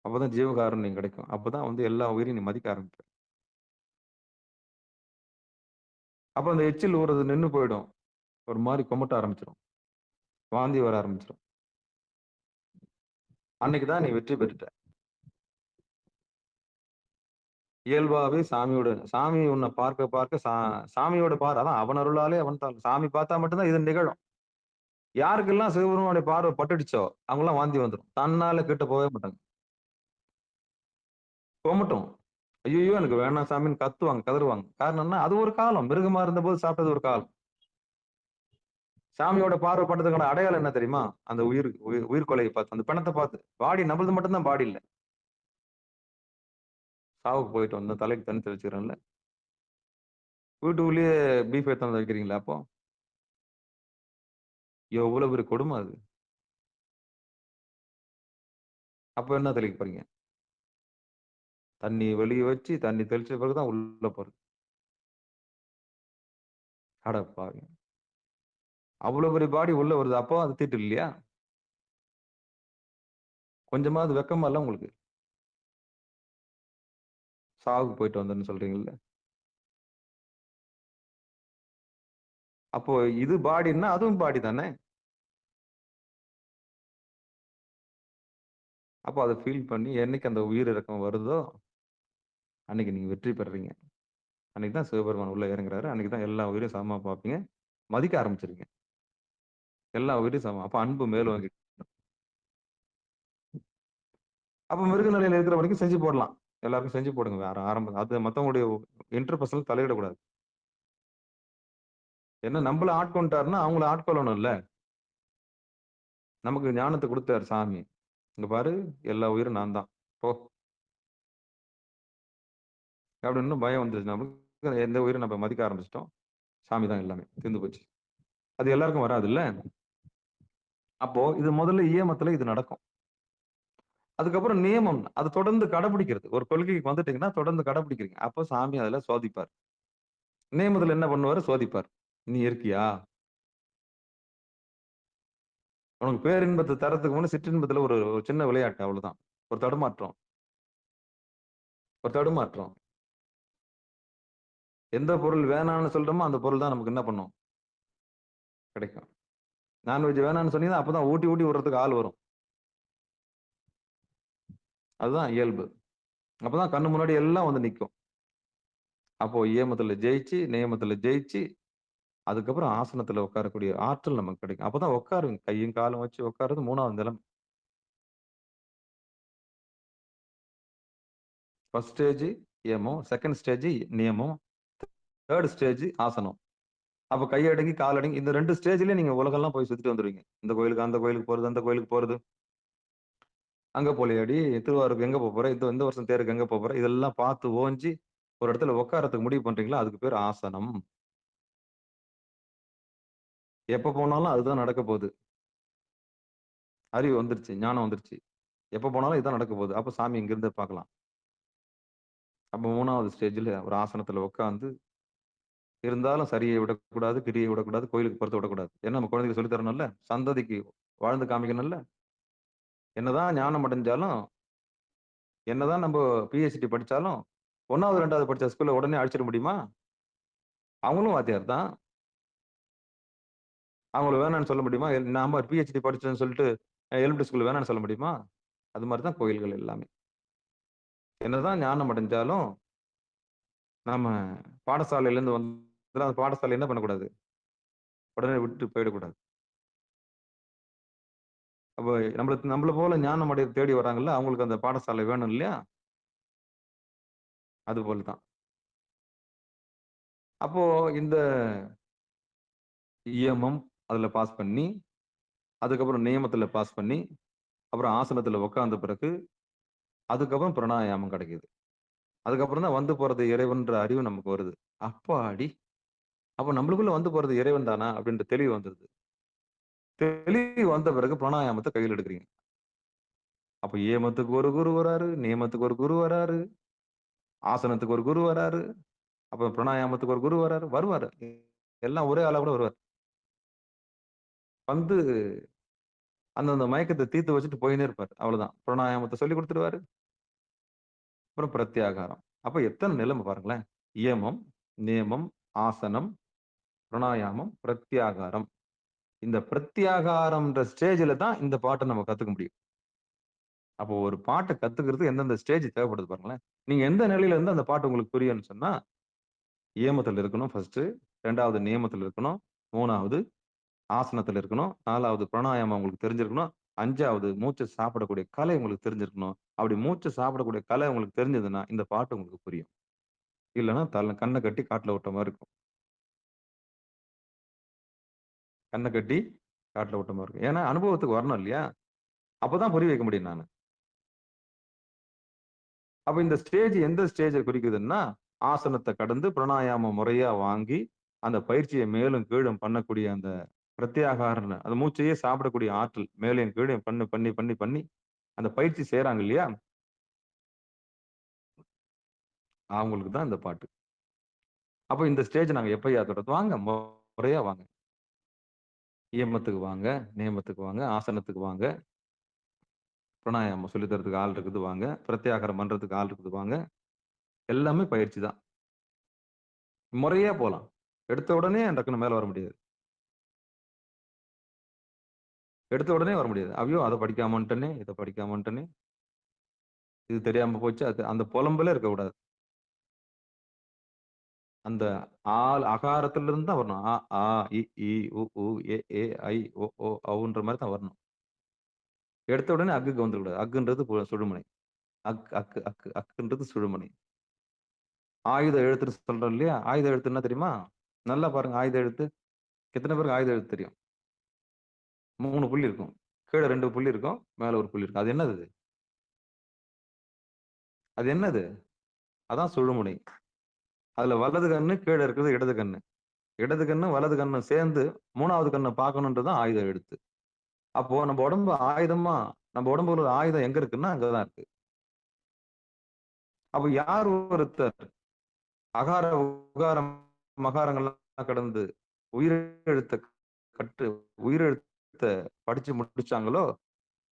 அப்பதான் ஜீவகாருண்யம் கிடைக்கும். அப்பதான் வந்து எல்லா உயிரையும் நீ மதிக்க ஆரம்பிப்ப. அப்ப அந்த எச்சில் ஊறுறது நின்னு போயிடும். ஒரு மாரி கொமட்ட ஆரம்பிச்சுரும். வாந்தி வர ஆரம்பிச்சுரும். அன்னைக்கு தான் நீ வெற்றி பெற்றுட்ட. இயல்பாவே சாமி உன்னை பார்க்க பார்க்க சாமியோட அதான் அவன் அருளாலே அவன் தாள். சாமி பார்த்தா மட்டும் தான் இது நிகழும். யாருக்கெல்லாம் சிவபெருமானுடைய பார்வை பட்டுடுச்சோ, அவங்கலாம் வாந்தி வந்துரும். தன்னால கிட்ட போகவே மாட்டாங்க. கொமட்டும். ஐய்யய்யோ! எனக்கு வேணாம் சாமின்னு கத்துவாங்க, கதறுவாங்க. காரணம் என்ன? அது ஒரு காலம். மிருகமா இருந்தபோது சாப்பிட்டது ஒரு காலம். சாமியோட பார்வை பட்டதுக்கான அடையாளம் என்ன தெரியுமா? அந்த உயிர் கொலைய பார்த்து, அந்த பிணத்த பார்த்து. பாடி நம்மளது மட்டும் தான் பாடி இல்ல. சாவுக்கு போயிட்டு வந்தோம். தலைக்கு தண்ணி தெளிச்சுக்கிறேன்ல. வீட்டுக்குள்ளேயே பீஃப் எடுத்து வந்து வைக்கிறீங்களா அப்போ? எவ்வளவு பெரிய கொடுமை அது. அப்ப என்ன தெளிக்க போறீங்க? தண்ணி வெளிய வச்சு, தண்ணி தெளிச்ச பிறகு தான் உள்ள போறது. அட பாவிங்களா! அவ்வளவு பெரிய பாடி உள்ள வருது. அப்போ அது தீட்டு இல்லையா? கொஞ்சமாவது வெக்கமா இல்ல உங்களுக்கு? சாவுக்கு போயிட்டு வந்தேன்னு சொல்றீங்கல்ல. அப்போ இது பாடின்னா அதுவும் பாடி தானே? அப்போ அத ஃபீல் பண்ணி என்னைக்கு அந்த உயிர் இறக்கம் வருதோ, அன்னைக்கு நீங்க வெற்றி பெறுறீங்க. அன்னைக்கு தான் சிவபெருமான் உள்ள இறங்குறாரு. அன்னைக்கு தான் எல்லா உயிரையும் சமமா பார்ப்பீங்க. மதிக்க ஆரம்பிச்சுருவீங்க. எல்லா உயிரையும் சமம். அப்ப அன்பு மேலோங்கி அப்ப மிருக நிலையில இருக்கிற வரைக்கும் செஞ்சு போடலாம். எல்லாருக்கும் செஞ்சு போடுங்க. வேற அது மத்தவங்களுடைய இன்டர்பர்சனல் தலையிடக்கூடாது. ஏன்னா நம்மள ஆட்கொண்டாருன்னா, அவங்கள ஆட்கொள்ளணும்ல. நமக்கு ஞானத்த குடுத்தாரு சாமி. இங்க பாரு எல்லா உயிரும் நான் தான். போ. அப்படின்னு பயம் வந்துருச்சு நமக்கு. எந்த உயிரும் நம்ம மதிக்க ஆரம்பிச்சுட்டோம். சாமி தான் எல்லாமே. தீர்ந்து போச்சு. அது எல்லாருக்கும் வராதுல்ல. அப்போ இது முதல்ல இயமத்துல இது நடக்கும். அதுக்கப்புறம் நியமம். அது தொடர்ந்து கடைபிடிக்கிறது. ஒரு கொள்கைக்கு வந்துட்டீங்கன்னா, தொடர்ந்து கடைபிடிக்கிறீங்க. அப்போ சாமி அதுல சோதிப்பார். நியமத்துல என்ன பண்ணுவாரு? சோதிப்பார். நீ இருக்கியா? உனக்கு பேரின்பத்த தர்றதுக்கு முன்ன சிற்றின்பத்துல ஒரு ஒரு சின்ன விளையாட்டு அவ்வளவுதான். ஒரு தடுமாற்றம். ஒரு தடுமாற்றம். எந்த பொருள் வேணான்னு சொல்றோமோ, அந்த பொருள் தான் நமக்கு என்ன பண்ணும்? கிடைக்கும். நான்வெஜ் வேணான்னு சொன்னீங்கன்னா, அப்பதான் ஊட்டி ஊட்டி விடுறதுக்கு ஆள் வரும். அதுதான் இயல்பு. அப்பதான் கண்ணு முன்னாடி எல்லாம் வந்து நிக்கும். அப்போ ஏமத்துல ஜெயிச்சு, நியமத்துல ஜெயிச்சு, அதுக்கப்புறம் ஆசனத்துல உட்காரக்கூடிய ஆற்றல் நமக்கு கிடைக்கும். அப்பதான் உட்காருவீங்க. கையும் காலும் வச்சு உட்கார்றது 3வது நிலைமை. ஃபர்ஸ்ட் ஸ்டேஜ் ஏமம், செகண்ட் ஸ்டேஜ் நியமம், 3 ஸ்டேஜ் ஆசனம். அப்ப கையடங்கி, காலடங்கி இந்த 2 ஸ்டேஜ்லயே நீங்க உலகெல்லாம் போய் சுத்திட்டு வந்துருவீங்க. இந்த கோயிலுக்கு, அந்த கோயிலுக்கு போறது, அந்த கோயிலுக்கு போறது. அங்க போலியாடி, திருவாரூருக்கு எங்க போற? இந்த வருஷம் தேருக்கு எங்க போற? இதெல்லாம் பார்த்து ஓஞ்சு ஒரு இடத்துல உட்கார்றதுக்கு முடிவு பண்றீங்களா? அதுக்கு பேர் ஆசனம். எப்ப போனாலும் அதுதான் நடக்க போகுது. அறிவு வந்துருச்சு, ஞானம் வந்துருச்சு. எப்ப போனாலும் இதான் நடக்க போகுது. அப்ப சாமி இங்கிருந்து பார்க்கலாம். அப்ப 3வது ஸ்டேஜ்ல ஒரு ஆசனத்துல உட்கார்ந்து, இருந்தாலும் சரியை விடக்கூடாது, கிரியை விடக்கூடாது, கோயிலுக்கு போறத விடக்கூடாது. ஏன்னா நம்ம குழந்தைக்கு சொல்லி தரணும்ல. சந்ததிக்கு வாழ்ந்து காமிக்கணும்ல. என்னதான் ஞானம் அடைஞ்சாலும், என்னதான் நம்ம பிஹெச்டி படிச்சாலும், 1வது, 2வது படிச்ச ஸ்கூல்ல உடனே அழிச்சிட முடியுமா? அவங்களும் வாத்தியார் தான். அவங்கள வேணான்னு சொல்ல முடியுமா? நாம பிஹெச்டி படிச்சோம்ன்னு சொல்லிட்டு எலிமெண்டரி ஸ்கூல் வேணான்னு சொல்ல முடியுமா? அது மாரி தான் கோயில்கள் எல்லாமே. என்னதான் ஞானம் அடைஞ்சாலும், நாம பாடசாலையிலேருந்து வந்து அந்த பாடசாலை என்ன பண்ணக்கூடாது? உடனே விட்டுட்டு போயிடக்கூடாது. அப்ப நம்மள போல ஞானம் அடைய தேடி வராங்கல்ல, அவங்களுக்கு அந்த பாடசாலை வேணும் இல்லையா? அது போல தான். அப்போ இந்த இயமம் அதுல பாஸ் பண்ணி, அதுக்கப்புறம் நியமத்துல பாஸ் பண்ணி, அப்புறம் ஆசனத்துல உட்கார்ந்த பிறகு, அதுக்கப்புறம் பிராணாயாமம் கிடைக்குது. அதுக்கப்புறம் தான் வந்து போறது இறைவன்ற அறிவு நமக்கு வருது. அப்பாடி! அப்ப நம்மளுக்குள்ள வந்து போறது இறைவன் தானா? அப்படின்ற தெளிவு வந்துருது. தெளிவு வந்த பிறகு பிராணாயாமத்த கையில எடுக்குறீங்க. அப்ப ஏமத்துக்கு ஒரு குரு வராரு, நியமத்துக்கு ஒரு குரு வராரு, ஆசனத்துக்கு ஒரு குரு வராரு, அப்ப பிராணாயாமத்துக்கு ஒரு குரு வராரு, வருவாரு. எல்லாம் ஒரே ஆளா கூட வருவாரு. வந்து அந்தந்த மயக்கத்த தீர்த்து வச்சுட்டு போயின்னே இருப்பாரு. அவ்வளவுதான். பிராணாயாமத்த சொல்லிக் குடுத்துருவாரு. அப்புறம் பிரத்யாகாரம். அப்ப எத்தன நிலைமை பாருங்களேன். இயமம், நியமம், ஆசனம், பிராணாயாமம், பிரத்யாகாரம். இந்த பிரத்யாகாரம்ன்ற ஸ்டேஜ்ல தான் இந்த பாட்ட நம்ம கத்துக்க முடியும். அப்போ ஒரு பாட்ட கத்துக்கிறதுக்கு எந்தெந்த ஸ்டேஜ் தேவைப்படுது பாருங்களேன். நீங்க எந்த நிலையில இருந்து அந்த பாட்டு உங்களுக்கு புரியும்னு சொன்னா, இயமத்துல இருக்கணும் ஃபர்ஸ்ட்டு. 2வது நியமத்துல இருக்கணும். 3வது ஆசனத்துல இருக்கணும். 4வது பிராணாயாமம் உங்களுக்கு தெரிஞ்சிருக்கணும். 5வது மூச்ச சாப்பிடக்கூடிய கலை உங்களுக்கு தெரிஞ்சிருக்கணும். அப்படி மூச்ச சாப்பிடக்கூடிய கலை உங்களுக்கு தெரிஞ்சதுன்னா, இந்த பாட்டு உங்களுக்கு புரியும். இல்லன்னா கண்ண கட்டி காட்டுல விட்ட மாரி இருக்கும். கண்ண கட்டி காட்டுல விட்ட மாரி இருக்கும். ஏன்னா அனுபவத்துக்கு வரணும் இல்லையா? அப்பதான் புரிய வைக்க முடியும் நானு. அப்ப இந்த ஸ்டேஜ் எந்த ஸ்டேஜ குறிக்குதுன்னா, ஆசனத்த கடந்து பிராணாயாமம் முறையா வாங்கி, அந்த பயிற்சிய மேலும் கீழும் பண்ணக்கூடிய அந்த பிரத்யாகாரன்னு, அந்த மூச்சையே சாப்பிடக்கூடிய ஆற்றல் மேலயும் கீழயும் பண்ணி அந்த பயிற்சி செய்றாங்க இல்லையா? அவங்களுக்கு தான் இந்த பாட்டு. அப்ப இந்த ஸ்டேஜ் நாங்க எப்பய்யா தொடர்றது? வாங்க முறையா வாங்க. இயமத்துக்கு வாங்க, நியமத்துக்கு வாங்க, ஆசனத்துக்கு வாங்க, பிராணாயாமம் சொல்லி தர்றதுக்கு ஆள் இருக்குது வாங்க, பிரத்யாகாரம் பண்றதுக்கு ஆள் இருக்குது வாங்க. எல்லாமே பயிற்சி தான். முறையா போலாம். எடுத்த உடனே டக்குனு மேல வர முடியாது. எடுத்த உடனே வர முடியாது. ஐயோ! அத படிக்காம வந்துட்டனே, இத படிக்காம வந்துட்டனே, இது தெரியாம போச்சு. அது அந்த புலம்பலே இருக்கக்கூடாது. அந்த அகாரத்திலிருந்து தான் வரணும். ஆ, இ, ஈ, உ, ஏ, ஐ, ஔன்ற மாரி தான் வரணும். எடுத்த உடனே அக்குக்கு வந்துரக்கூடாது. அக்குன்றது சுழுமுனை. அக்குன்றது சுழுமுனை. ஆயுத எழுத்துன்னு சொல்றோம் இல்லையா? ஆயுத எழுத்து என்ன தெரியுமா? நல்லா பாருங்க ஆயுத எழுத்து. எத்தன பேருக்கு ஆயுத எழுத்து தெரியும்? 3 புள்ளி இருக்கும். கீழ 2 புள்ளி இருக்கும். மேல 1 புள்ளி இருக்கும். அது என்னது அது? அது என்னது? அதான் சுழுமுனை. அதுல வலது கண்ணு, கீழ இருக்கிறது இடது கண்ணு. இடது கண்ணும், வலது கண்ணும் சேர்ந்து 3வது கண்ண பார்க்கணுன்றது தான் ஆயுத எழுத்து. அப்போ நம்ம உடம்பு ஆயுதமா நம்ம உடம்புல ஒரு ஆயுதம் எங்க இருக்குன்னா, அங்க தான் இருக்கு. அப்ப யார் ஒருத்தர் அகார, உகாரம், மகாரங்கள்லாம் கடந்து உயிரெழுத்த கற்று உயிரெழுத்த படிச்சு முடிச்சாங்களோ,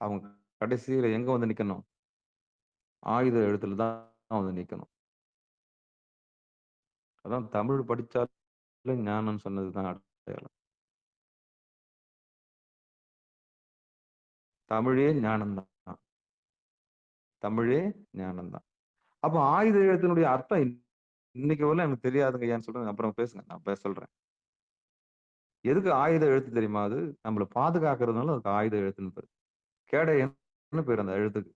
அவங்க கடைசியில எங்க வந்து நிக்கணும்? ஆயுத எழுத்துல தான் வந்து நிக்கணும். அதான் தமிழ் படிச்சாலே ஞானம்னு சொன்னது தான் அடையாளம். தமிழே ஞானம் தான். தமிழே ஞானம் தான். அப்ப ஆயுத எழுத்தினுடைய அர்த்தம் இன்னைக்கு வரலும் எனக்கு தெரியாதுங்க ஐயான்னு சொல்றேன். அப்புறம் பேசுங்க. நான் சொல்றேன். எதுக்கு ஆயுத எழுத்து தெரியுமா அது? நம்மள பாதுகாக்கிறதுனால அதுக்கு ஆயுத எழுத்துன்னு பேரு. கேடயன்னு பேரு அந்த எழுத்துக்கு.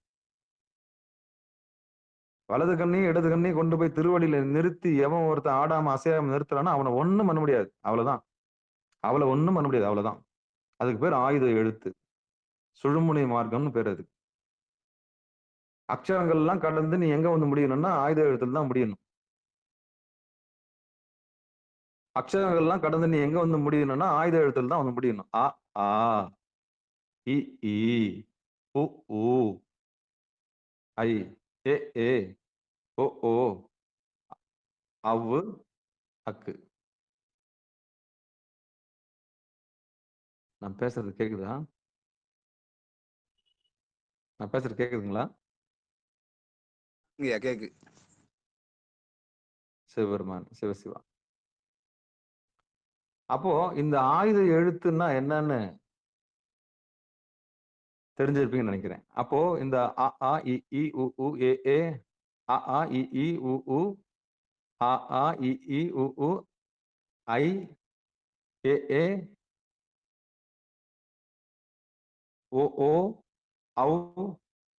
வலது கண்ணையும், இடது கண்ணையும் கொண்டு போய் திருவடியில நிறுத்தி எவன் ஒருத்தன் ஆடாம, அசையாம நிறுத்துறானோ அவன ஒண்ணும் பண்ண முடியாது. அவ்வளவுதான். அவள ஒண்ணும் பண்ண முடியாது. அவ்வளவுதான். அதுக்கு பேரு ஆயுத எழுத்து. சுழுமுனை மார்க்கம்னு பேரு அதுக்கு. அக்ஷரங்கள்லாம் கடந்து நீ எங்க வந்து முடியணும்னா, ஆயுத எழுத்துல தான் முடியணும். அக்ஷரங்கள்லாம் கடந்து நீ எங்க வந்து முடியணும்னா, ஆயுத எழுத்துல தான் வந்து முடியணும். அ, ஆ, இ, ஈ, உ, ஊ, ஐ, ஏ, ஓ, அவ்வு, அக்கு. நான் பேசுறது கேக்குதா? நான் பேசுறது கேக்குதுங்களா? கேக்கு. சிவபெருமான், சிவசிவா. அப்போ இந்த ஆயுத எழுத்துன்னா என்னன்னு தெரிஞ்சிருப்பீங்கன்னு நினைக்கிறேன். அப்போ இந்த அ, இ, உ, ஏ, அ, இ, உ, அ, இ, உ, ஐ, ஏ, ஓ, ஔ,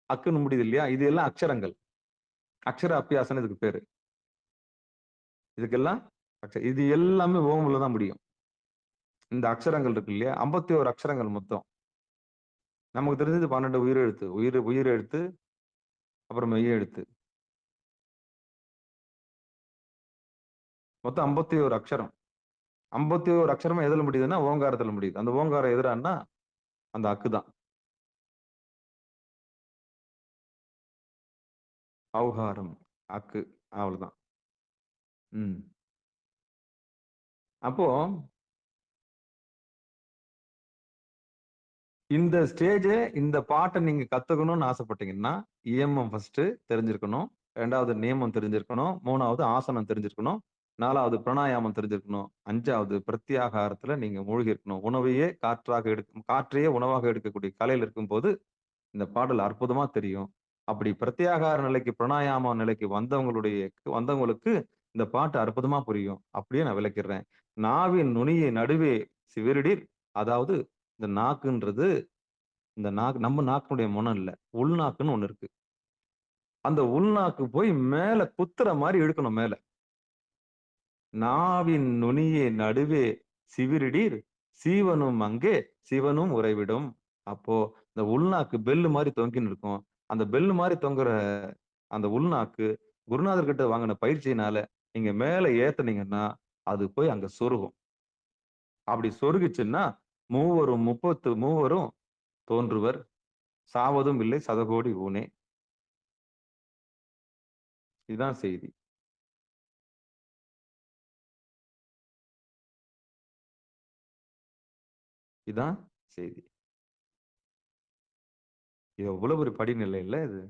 அக்குன்னு முடியுது இல்லையா? இது எல்லாம் அக்ஷரங்கள். அக்ஷர அப்பியாசம்னு இதுக்கு பேரு. இதுக்கெல்லாம் இது எல்லாமே ஓம்ல தான் முடியும். இந்த அக்ஷரங்கள் இருக்கு இல்லையா? 51 அக்ஷரங்கள் மொத்தம். நமக்கு தெரிஞ்சது 12 உயிரெழுத்து. உயிர் எழுத்து, அப்புறம் மெய் எழுத்து. மொத்தம் 51 அக்ஷரம். 51 அக்ஷரமும் எதுல முடியுதுன்னா ஓங்காரத்துல முடியுது. அந்த ஓங்காரம் எதுடான்னா அந்த அக்கு தான். ஔகாரம், அக்கு அவ்வளவுதான். ம். அப்போ இந்த இந்த பாட்ட நீங்க கத்துக்கணும்னு ஆசைப்பட்டீங்கன்னா, இயமம் ஃபர்ஸ்ட் தெரிஞ்சிருக்கணும். 2வது நியமம் தெரிஞ்சிருக்கணும். 3வது ஆசனம் தெரிஞ்சிருக்கணும். 4வது பிராணாயாமம் தெரிஞ்சிருக்கணும். 5வது பிரத்யாகாரத்துல நீங்க மூழ்கி இருக்கணும். காற்றையே உணவாக எடுக்கக்கூடிய கலையில இருக்கும்போது, இந்த பாடல் அற்புதமா தெரியும். அப்படி பிரத்யாகார நிலைக்கு, பிராணாயாம நிலைக்கு வந்தவங்களுக்கு இந்த பாட்டு அற்புதமா புரியும். அப்படியே நான் விளக்கிடுறேன். நாவின் நுனியை நடுவே சிவிரிடில், அதாவது இந்த நாக்குன்றது இந்த நாக்கு நம்ம நாக்கினுடைய முனம் இல்ல. உள்நாக்குன்னு ஒண்ணு இருக்கு. அந்த உள்நாக்கு போய் மேல குத்துற மாரி இழுக்கணும் மேல. நாவின் நுனியே நடுவே சிவிரிடீர் சீவனும் அங்கே சிவனும் உறைவிடும். அப்போ இந்த உள்நாக்கு பெல்லு மாரி தொங்கின்னு இருக்கும். அந்த பெல்லு மாரி தொங்குற அந்த உள்நாக்கு குருநாதர் கிட்ட வாங்கின பயிற்சியினால நீங்க மேல ஏத்துனீங்கன்னா, அது போய் அங்க சொருகும். அப்படி சொருகுச்சுன்னா, மூவரும் தோன்றுவர். சாவதும் இல்லை சதகோடி ஊனே. இதுதான் செய்தி. இதான் செய்தி. இது எவ்வளவு ஒரு படிநிலை இல்ல இது.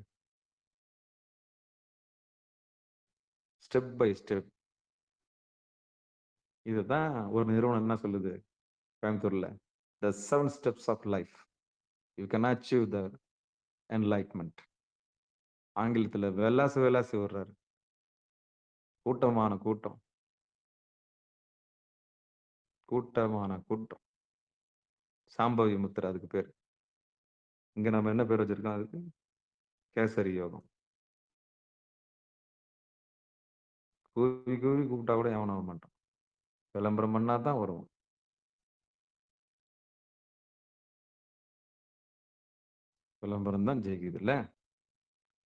Step by step. இதுதான் ஒரு நிறுவனம் என்ன சொல்லுது கோயம்புத்தூர்ல. The 7 steps of life. You can achieve the enlightenment. ஆங்கிலத்துல வெலாசி வர்றாரு. கூட்டமான கூட்டம். கூட்டமான கூட்டம். சாம்பவி முத்திரை அதுக்கு பேரு. இங்க நம்ம என்ன பேர் வச்சிருக்கோம் அதுக்கு? கேசரி யோகம். கூவி கூவி கூப்பிட்டா கூட எவனும் வர மாட்டான். விளம்பரம் பண்ணா தான் வருவோம். விளம்பரம் தான் ஜெயிக்குது இல்ல?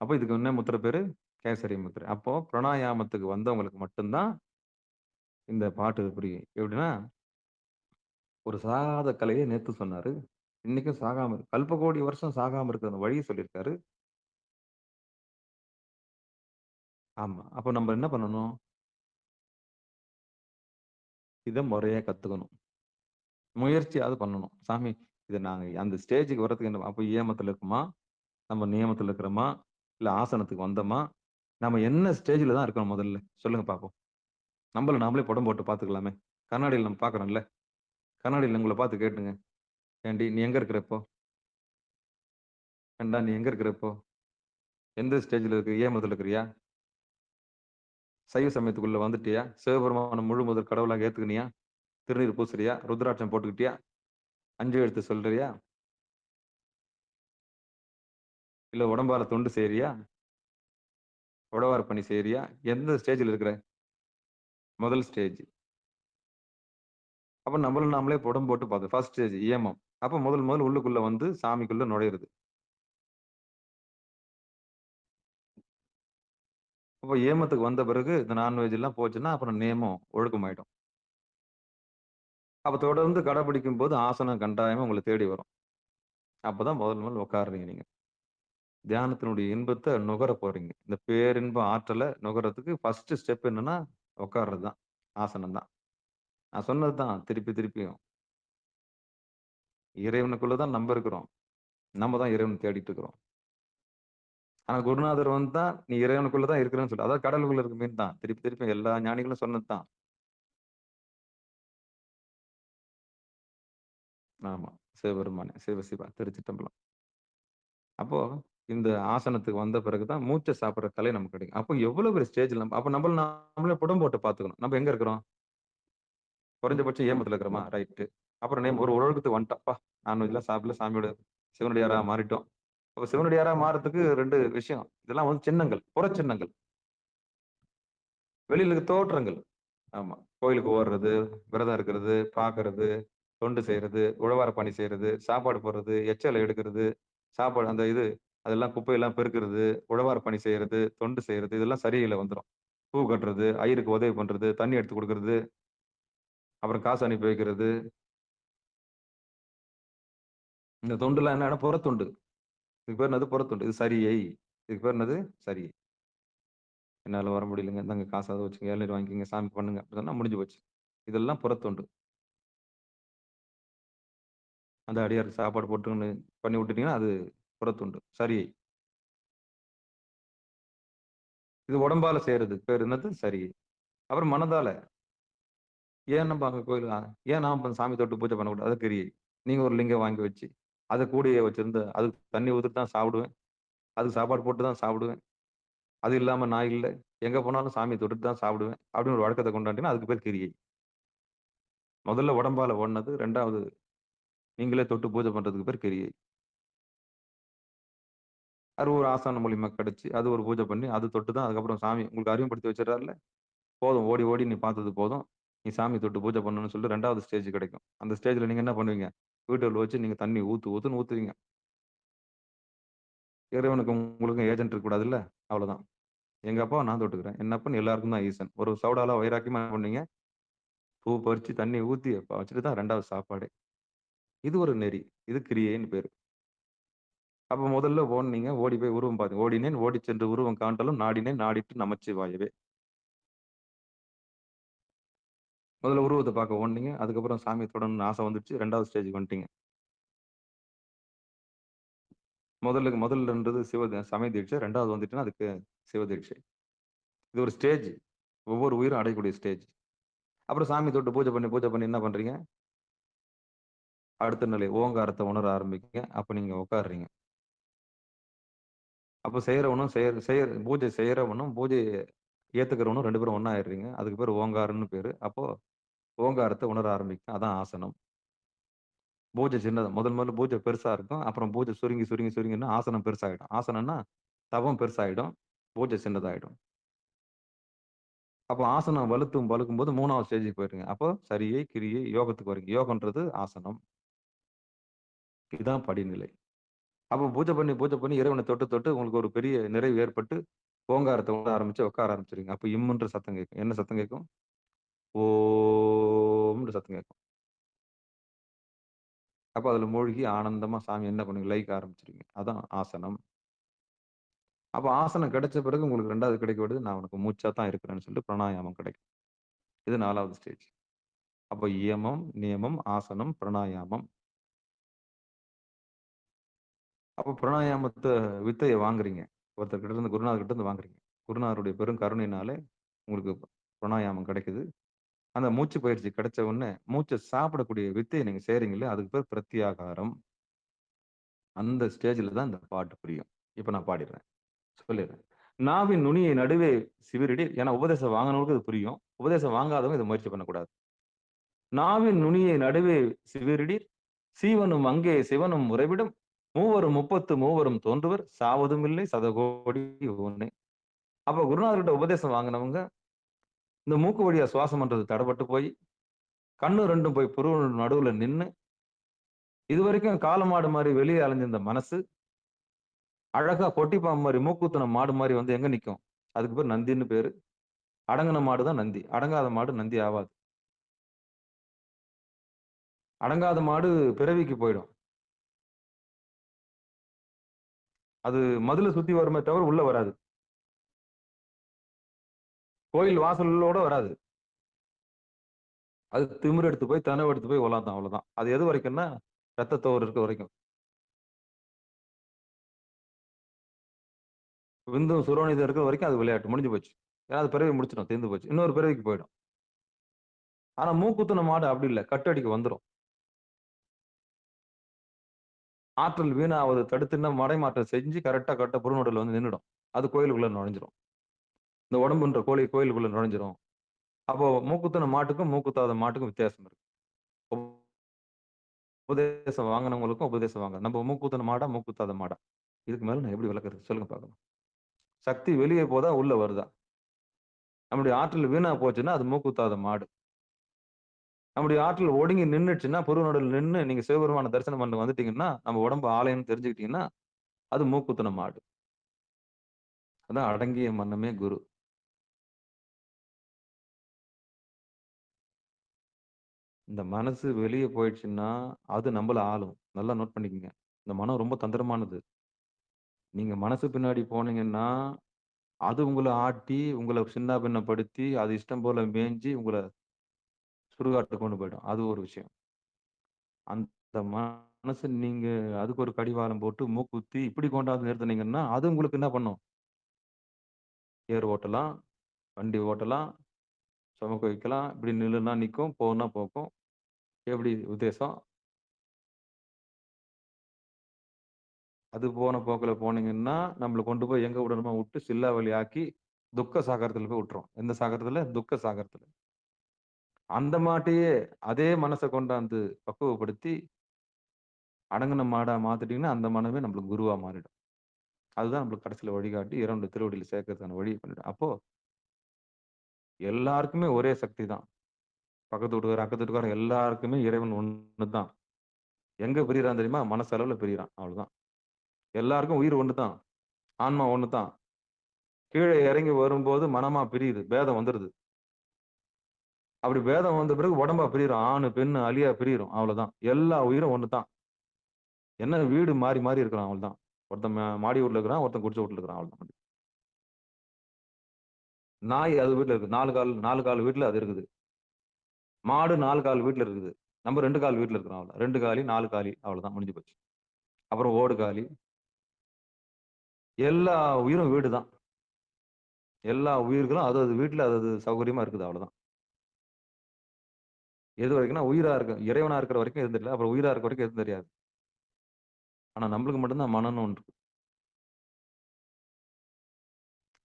அப்ப இதுக்கு என்ன முத்திரை பேரு? கேசரி முத்திரை. அப்போ பிராணாயாமத்துக்கு வந்தவங்களுக்கு மட்டும்தான் இந்த பாட்டு புரியும். எப்படின்னா, ஒரு சாகாத கலையை நேத்து சொன்னாரு. இன்னைக்கும் சாகாம இருக்கு. கல்பகோடி வருஷம் சாகாம இருக்கிற அந்த வழியை சொல்லியிருக்காரு. ஆமா. அப்ப நம்ம என்ன பண்ணணும்? இத முறையா கத்துக்கணும். முயற்சியாவது பண்ணணும். சாமி, இத நாங்க அந்த ஸ்டேஜ்க்கு வர்றதுக்கு என்ன அப்ப ஏமத்துல இருக்குமா? நம்ம நியமத்துல இருக்கிறோமா? இல்ல ஆசனத்துக்கு வந்தோமா? நம்ம என்ன ஸ்டேஜ்ல தான் இருக்கோம் முதல்ல? சொல்லுங்க பாப்போம். நம்மள நாமளே படம் போட்டு பார்த்துக்கலாமே. கண்ணாடியில நம்ம பார்க்குறோம்ல. கண்ணாடியில உங்கள பார்த்து கேட்டுங்க. "ஏன்டி நீ எங்க இருக்கிற இப்போ? ஏன்டா நீ எங்க இருக்கிற இப்போ? எந்த ஸ்டேஜ்ல இருக்க? ஏமத்துல இருக்கிறியா? சைவ சமயத்துக்குள்ள வந்துட்டியா? சிவபெருமான முழு முதற் கடவுளாக ஏத்துக்கினியா? திருநீர் பூசுறியா? ருத்ராட்சம் போட்டுக்கிட்டியா? 5 எழுத்து சொல்றியா? இல்ல உடம்பால தொண்டு செய்றியா? உழவார பணி செய்றியா? எந்த ஸ்டேஜ்ல இருக்கிற? முதல் ஸ்டேஜ். அப்ப நம்மள நாமளே படம் போட்டு பார்த்தோம். ஃபர்ஸ்ட் ஸ்டேஜ் ஏமம். அப்ப முதல் உள்ளுக்குள்ள வந்து சாமிக்குள்ள நுழையிறது. அப்ப ஏமத்துக்கு வந்த பிறகு இந்த நான்வெஜ் எல்லாம் போச்சுன்னா, அப்புறம் நேமம் ஒழுக்கமாயிடும். அப்ப தொடர்ந்து கடைபிடிக்கும்போது ஆசனம் கட்டாயமா உங்கள தேடி வரும். அப்பதான் முதல் உட்காருறீங்க நீங்க. தியானத்தினுடைய இன்பத்த நுகர போறீங்க. இந்த பேரின்ப ஆற்றல நுகர்றதுக்கு ஃபர்ஸ்ட் ஸ்டெப் என்னன்னா, உட்கார்றது தான். ஆசனம் தான். நான் சொன்னது தான் திருப்பியும். இறைவனுக்குள்ள தான் நம்ப இருக்கிறோம். நம்ம தான் இறைவன தேடிட்டு இருக்கிறோம். ஆனா குருநாதர் வந்தா, நீ இறைவனுக்குள்ள தான் இருக்கிறேன்னு சொல்லு. அதாவது கடலுக்குள்ள இருக்க மீன் தான். திருப்பி எல்லா ஞானிகளும் சொன்னது தான். ஆமா. சிவபெருமானே, சிவா திருச்சிற்றம்பலம். அப்போ இந்த ஆசனத்துக்கு வந்த பிறகு தான் மூச்ச சாப்பிடுற கலை நமக்கு கிடைக்கும். அப்போ எவ்வளவு பெரிய ஸ்டேஜ்ல அப்ப நம்மள நாமளே புடம் போட்டு பார்த்துக்கணும். நம்ம எங்க இருக்கிறோம்? குறைஞ்சபட்சம் ஏமத்துல இருக்கிறோமா? ரைட்டு. அப்புறம் ஒரு ஒழுக்கத்துக்கு வந்துட்டோம். அப்பா நான்வெஜ்லாம் சாப்பிடல சாமியோட சிவனடியாரா மாறிட்டோம். அப்ப சிவனடியாரா மாறதுக்கு 2 விஷயம். இதெல்லாம் வந்து சின்னங்கள், புறச்சின்னங்கள். வெளியில இருக்க தோற்றங்கள். ஆமா. கோயிலுக்கு ஓடுறது, விரதம் இருக்கிறது, பார்க்கறது, தொண்டு செய்யறது, உழவார பணி செய்யறது, சாப்பாடு போடுறது, எச்சல எடுக்கிறது, சாப்பாடு அந்த அதெல்லாம் குப்பையெல்லாம் பெருக்குறது, உழவார பணி செய்யறது, தொண்டு செய்யறது, இதெல்லாம் சரியில்ல வந்துரும். பூ கட்டுறது, ஐயருக்கு உதவி பண்றது, தண்ணி எடுத்து குடுக்குறது, அப்புறம் காசு அனுப்பி வைக்கிறது. இந்த தொண்டுலாம் என்னன்னா புறத்தொண்டு. இதுக்கு பேர் என்னது? புறத்தொண்டு. இது சரியை. இதுக்கு பேர் என்னது? சரியை. என்னால வர முடியலங்க. இந்தாங்க காசாவது வச்சுக்கங்க. இளநீர் வாங்கிக்கங்க. சாமி பண்ணுங்க. அப்படி சொன்னா முடிஞ்சு போச்சு. இதெல்லாம் புறத்தொண்டு. அந்த அடியாருக்கு சாப்பாடு போட்டுன்னு பண்ணி விட்டுட்டீங்கன்னா, அது புறத்தொண்டு. சரியை. இது உடம்பால செய்றது. பேர் என்னது? சரியை. அப்புறம் மனதால. ஏன் நம்ப அங்க கோயில் ஏன் நான் சாமி தொட்டு பூஜை பண்ணக்கூடாது? அது கிரியை. நீங்க ஒரு லிங்கம் வாங்கி வச்சு, அத கூடயே வச்சிருந்து, அதுக்கு தண்ணி ஊத்திட்டு தான் சாப்பிடுவேன். அதுக்கு சாப்பாடு போட்டு தான் சாப்பிடுவேன். அது இல்லாம நான் இல்ல. எங்க போனாலும் சாமிய தொட்டுட்டு தான் சாப்பிடுவேன். அப்படின்னு ஒரு வழக்கத்த கொண்டாண்டீங்கன்னா, அதுக்கு பேர் கிரியை. முதல்ல உடம்பால ஓடுனது. 2வது நீங்களே தொட்டு பூஜை பண்றதுக்கு பேர் கிரியை. அது ஒரு ஆசான் மூலியமா கிடைச்சு, அது ஒரு பூஜை பண்ணி, அது தொட்டு தான் அதுக்கப்புறம் சாமி உங்களுக்கு அறிமுகப்படுத்தி வச்சுர்றார்ல. போதும் ஓடி, ஓடி நீ பார்த்தது போதும். நீ சாமி தொட்டு பூஜை பண்ணணும்னு சொல்லிட்டு 2வது ஸ்டேஜ் கிடைக்கும். அந்த ஸ்டேஜ்ல நீங்க என்ன பண்ணுவீங்க? வீட்டுக்குள்ள வச்சு நீங்க தண்ணி ஊத்துன்னு ஊத்துவீங்க. இறைவனுக்கும் உங்களுக்கும் ஏஜென்ட் இருக்கக்கூடாதுல்ல. அவ்வளவுதான். எங்க அப்பாவ நான் தொட்டுக்கிறேன். என் அப்பன் எல்லாருக்கும் தான் ஈசன். ஒரு சவுடால வைராக்கியமா என்ன பண்ணீங்க? பூ பறிச்சு தண்ணி ஊத்தி வச்சுட்டு தான் 2வது சாப்பாடே. இது ஒரு நெறி. இது கிரியைன்னு பேரு. அப்ப முதல்ல ஓடுனீங்க. ஓடி போய் உருவம் பார்த்தீங்க. ஓடினேன் ஓடிச் சென்று உருவம் காண்டலும் நாடினேன் நாடிட்டு நமச்சிவாயவே. முதல்ல உருவத்த பார்க்க ஓடுனீங்க. அதுக்கப்புறம் சாமிய தொடணும்னு ஆசை வந்துருச்சு. 2வது ஸ்டேஜ்க்கு வந்துட்டீங்க. முதல்லன்றது சமய தீட்சை. 2வது வந்துட்டுன்னா அதுக்கு சிவதீட்சை. இது ஒரு ஸ்டேஜ். ஒவ்வொரு உயிரும் அடையக்கூடிய ஸ்டேஜ். அப்புறம் சாமி தொட்டு பூஜை பண்ணி என்ன பண்றீங்க? அடுத்த நிலை ஓங்காரத்த உணர ஆரம்பிக்குங்க. அப்ப நீங்க உட்கார்றீங்க. அப்ப செய்றவனும் பூஜை செய்றவனும், பூஜை ஏத்துக்கிறவனும் 2 பேரும் ஒண்ணா ஆயிடுறீங்க. அதுக்கு பேரு ஓங்காரம்னு பேரு. அப்போ ஓங்காரத்த உணர ஆரம்பிக்கும். அதான் ஆசனம். பூஜை சின்னது. முதல்ல பூஜை பெருசா இருக்கும். அப்புறம் பூஜை சுருங்கின்னா ஆசனம் பெருசாயிடும். ஆசனம்னா தவம் பெருசாயிடும். பூஜை சின்னதாயிடும். அப்ப ஆசனம் வலுக்கும்போது 3வது ஸ்டேஜ்க்கு போயிடுங்க. அப்போ சரியை, கிரியை, யோகத்துக்கு வரீங்க. யோகம்ன்றது ஆசனம். இதுதான் படிநிலை. அப்ப பூஜை பண்ணி இறைவன தொட்டு உங்களுக்கு ஒரு பெரிய நிறைவு ஏற்பட்டு, ஓங்காரத்த உணர ஆரம்பிச்சு உட்கார ஆரம்பிச்சுருவீங்க. அப்ப இம்முன்ற சத்தம் கேட்கும். என்ன சத்தம் கேட்கும்? ஓம்ன்ற சத்தம் கேட்கும். அப்ப அதுல மூழ்கி ஆனந்தமா சாமி என்ன பண்ணுவீங்க? லயிக்க ஆரம்பிச்சுருவீங்க. அதான் ஆசனம். அப்ப ஆசனம் கிடைச்ச பிறகு உங்களுக்கு 2வது கிடைக்க வேண்டியது, நான் உனக்கு மூச்சா தான் இருக்கிறேன்னு சொல்லிட்டு பிராணாயாமம் கிடைக்கும். இது 4வது ஸ்டேஜ். அப்ப இயமம், நியமம், ஆசனம், பிராணாயாமம். அப்ப பிராணாயாமத்த வித்தைய வாங்குறீங்க. ஒருத்தர்கிட்ட இருந்து குருநாதர் கிட்ட இருந்து வாங்குறீங்க. குருநாதருடைய பெரும் கருணையினாலே உங்களுக்கு பிராணாயாமம் கிடைக்குது. அந்த மூச்சு பயிற்சி கிடைச்ச உடனே, மூச்ச சாப்பிடக்கூடிய வித்தைய நீங்க செய்றீங்கல்ல, அதுக்கு பேர் பிரத்யாகாரம். அந்த ஸ்டேஜ்ல தான் இந்த பாட்டு புரியும். இப்ப நான் பாடிடுறேன். சொல்லிடுறேன். நாவின் நுனியை நடுவே சிவிரிடில் ஏன்னா உபதேசம் வாங்குனவங்களுக்கு இது புரியும். உபதேசம் வாங்காதவங்க இத முயற்சி பண்ணக்கூடாது. நாவின் நுனியை நடுவே சிவிரிடில் சீவனும் அங்கே சிவனும் உறைவிடும் மூவரும் 33 தோன்றுவர் சாவதுமில்லை சதகோடி ஒண்ணே. அப்ப குருநாதர்கிட்ட உபதேசம் வாங்குனவங்க, இந்த மூக்கு வழியா சுவாசம் பண்றது தடப்பட்டு போய், கண்ணு 2ம் போய் புருவ நடுவுல நின்னு, இதுவரைக்கும் காளமாடு மாரி வெளிய அலைஞ்சிருந்த மனசு, அழகா பொட்டி பாம்பு மாரி மூக்குத்துன மாடு மாரி வந்து எங்க நிக்கும்? அதுக்கு பேர் நந்தின்னு பேரு. அடங்குன மாடு தான் நந்தி. அடங்காத மாடு நந்தி ஆவாது. அடங்காத மாடு பிறவிக்கு போயிடும். அது மதுல சுத்தி வருமே தவிர உள்ள வராது. கோயில் வாசலோட வராது. அது திமிரு எடுத்து போய், தனவு எடுத்து போய் உலாத்தும் அவ்வளவுதான். அது எது வரைக்கும்னா, ரத்தத்தோர் இருக்க வரைக்கும். விந்தும் சுரோனிதம் இருக்கிற வரைக்கும் அது விளையாட்டு முடிஞ்சு போச்சு. ஏன்னா அது பிறவி முடிச்சிடும், தீர்ந்து போச்சு. இன்னொரு பிறவிக்கு போயிடும். ஆனா மூக்குத்துன மாடு அப்படி இல்ல. கட்டடிக்கு வந்துரும். ஆற்றல் வீணாவத தடுத்துன்னா மடைமாற்றம் செஞ்சு கரெக்ட்டா புறநூடல்ல வந்து நின்னுடும். அது கோயிலுக்குள்ள நுழைஞ்சிரும். இந்த உடம்புன்ற கோயிலுக்குள்ள நுழைஞ்சிரும். அப்போ மூக்குத்துன மாட்டுக்கும், மூக்குத்தாத மாட்டுக்கும் வித்தியாசம் இருக்கு. உபதேசம் வாங்குனவங்களுக்கும், உபதேசம் வாங்க நம்ம மூக்குத்துன மாடா, மூக்குத்தாத மாடா? இதுக்கு மேல நான் எப்படி விளக்குறது? சொல்லுங்க பார்க்கலாம். சக்தி வெளியே போதா, உள்ள வருதா? நம்முடைய ஆற்றல் வீணா போச்சுன்னா, அது மூக்குத்தாத மாடு. நம்முடைய ஆற்றல் ஒடுங்கி நின்னுச்சுன்னா, புருவநடுவுல நின்னு நீங்க சிவபெருமான தரிசனம் பண்ண வந்துட்டீங்கன்னா, நம்ம உடம்பு ஆலயம்னு தெரிஞ்சுக்கிட்டீங்கன்னா, அது மூக்குத்துன மாடு. அதான் அடங்கிய மன்னமே குரு. இந்த மனசு வெளிய போயிடுச்சுன்னா, அது நம்மள ஆளும். நல்லா நோட் பண்ணிக்கங்க. இந்த மனம் ரொம்ப தந்திரமானது. நீங்க மனசு பின்னாடி போனீங்கன்னா, அது உங்கள ஆட்டி, உங்கள சின்னாபின்னப்படுத்தி, அது இஷ்டம் போல மேய்ஞ்சு, உங்கள சுடுகாட்டுக்கு கொண்டு போயிடும். அது ஒரு விஷயம். அந்த மனசு நீங்க அதுக்கு ஒரு கடிவாளம் போட்டு, மூக்குத்தி இப்படி கொண்டாந்து நிறுத்துனீங்கன்னா, அது உங்களுக்கு என்ன பண்ணும்? ஏர் ஓட்டலாம், வண்டி ஓட்டலாம், சுமக்க வைக்கலாம். இப்படி நில்லுனா நிக்கும், போன்னா போகும். எப்படி உத்தேசம்? அது போன போக்குல போனீங்கன்னா, நம்மள கொண்டு போய் எங்க விடணுமோ விட்டு சில்லாவலி ஆக்கி, துக்க சாகரத்துல போய் விட்டுரும். எந்த சாகரத்துல? துக்க சாகரத்துல. அந்த மாட்டையே அதே மனச கொண்டாந்து பக்குவப்படுத்தி, அடங்குன மாடா மாத்திட்டீங்கன்னா, அந்த மனமே நம்மளுக்கு குருவா மாறிடும். அதுதான் நம்மளுக்கு கடைசியில வழிகாட்டி இறைவனுடைய திருவடியில சேர்க்கறதுக்கான வழி பண்ணிடும். அப்போ எல்லாருக்குமே ஒரே சக்தி தான். பக்கத்து வீட்டுக்காரர், அக்கத்து வீட்டுக்காரர் எல்லாருக்குமே இறைவன் ஒண்ணு தான். எங்க பிரியறான் தெரியுமா? மனசளவுல பிரியறான். அவ்வளவுதான். எல்லாருக்கும் உயிர் ஒண்ணு தான். ஆன்மா ஒண்ணு தான். கீழ இறங்கி வரும்போது மனமா பிரியுது. பேதம் வந்துருது. அப்படி பேதம் வந்த பிறகு உடம்பா பிரியிரும். ஆணு, பெண்ணு, அழியா பிரியிரும். அவ்வளவுதான். எல்லா உயிரும் ஒண்ணு தான். என்ன வீடு மாறி, மாறி இருக்கிறான் அவ்வளவுதான். ஒருத்தன் மாடி வீட்ல இருக்கிறான், ஒருத்தன் குடிசை வீட்ல இருக்கிறான் அவ்வளவுதான். நாய் அது வீட்ல இருக்கு. 4 கால் வீட்ல அது இருக்குது. மாடு 4 கால் வீட்ல இருக்குது. நம்ம 2 கால் வீட்ல இருக்கிறோம் அவ்வளவுதான். 2 காலி, 4 காலி அவ்வளவுதான் முடிஞ்சு போச்சு. அப்புறம் ஓடு காலி. எல்லா உயிரும் வீடு தான். எல்லா உயிர்களும் அது அது வீட்ல அது அது சௌகரியமா இருக்குது அவ்வளவுதான். எது வரைக்கும்னா உயிரா இருக்கு. இறைவனா இருக்கிற வரைக்கும் எதுவும் தெரியல. அப்புறம் உயிரா இருக்கிற வரைக்கும் எதுவும் தெரியாது. ஆனா நம்மளுக்கு மட்டும் தான் மனம்னு ஒண்ணு இருக்கு.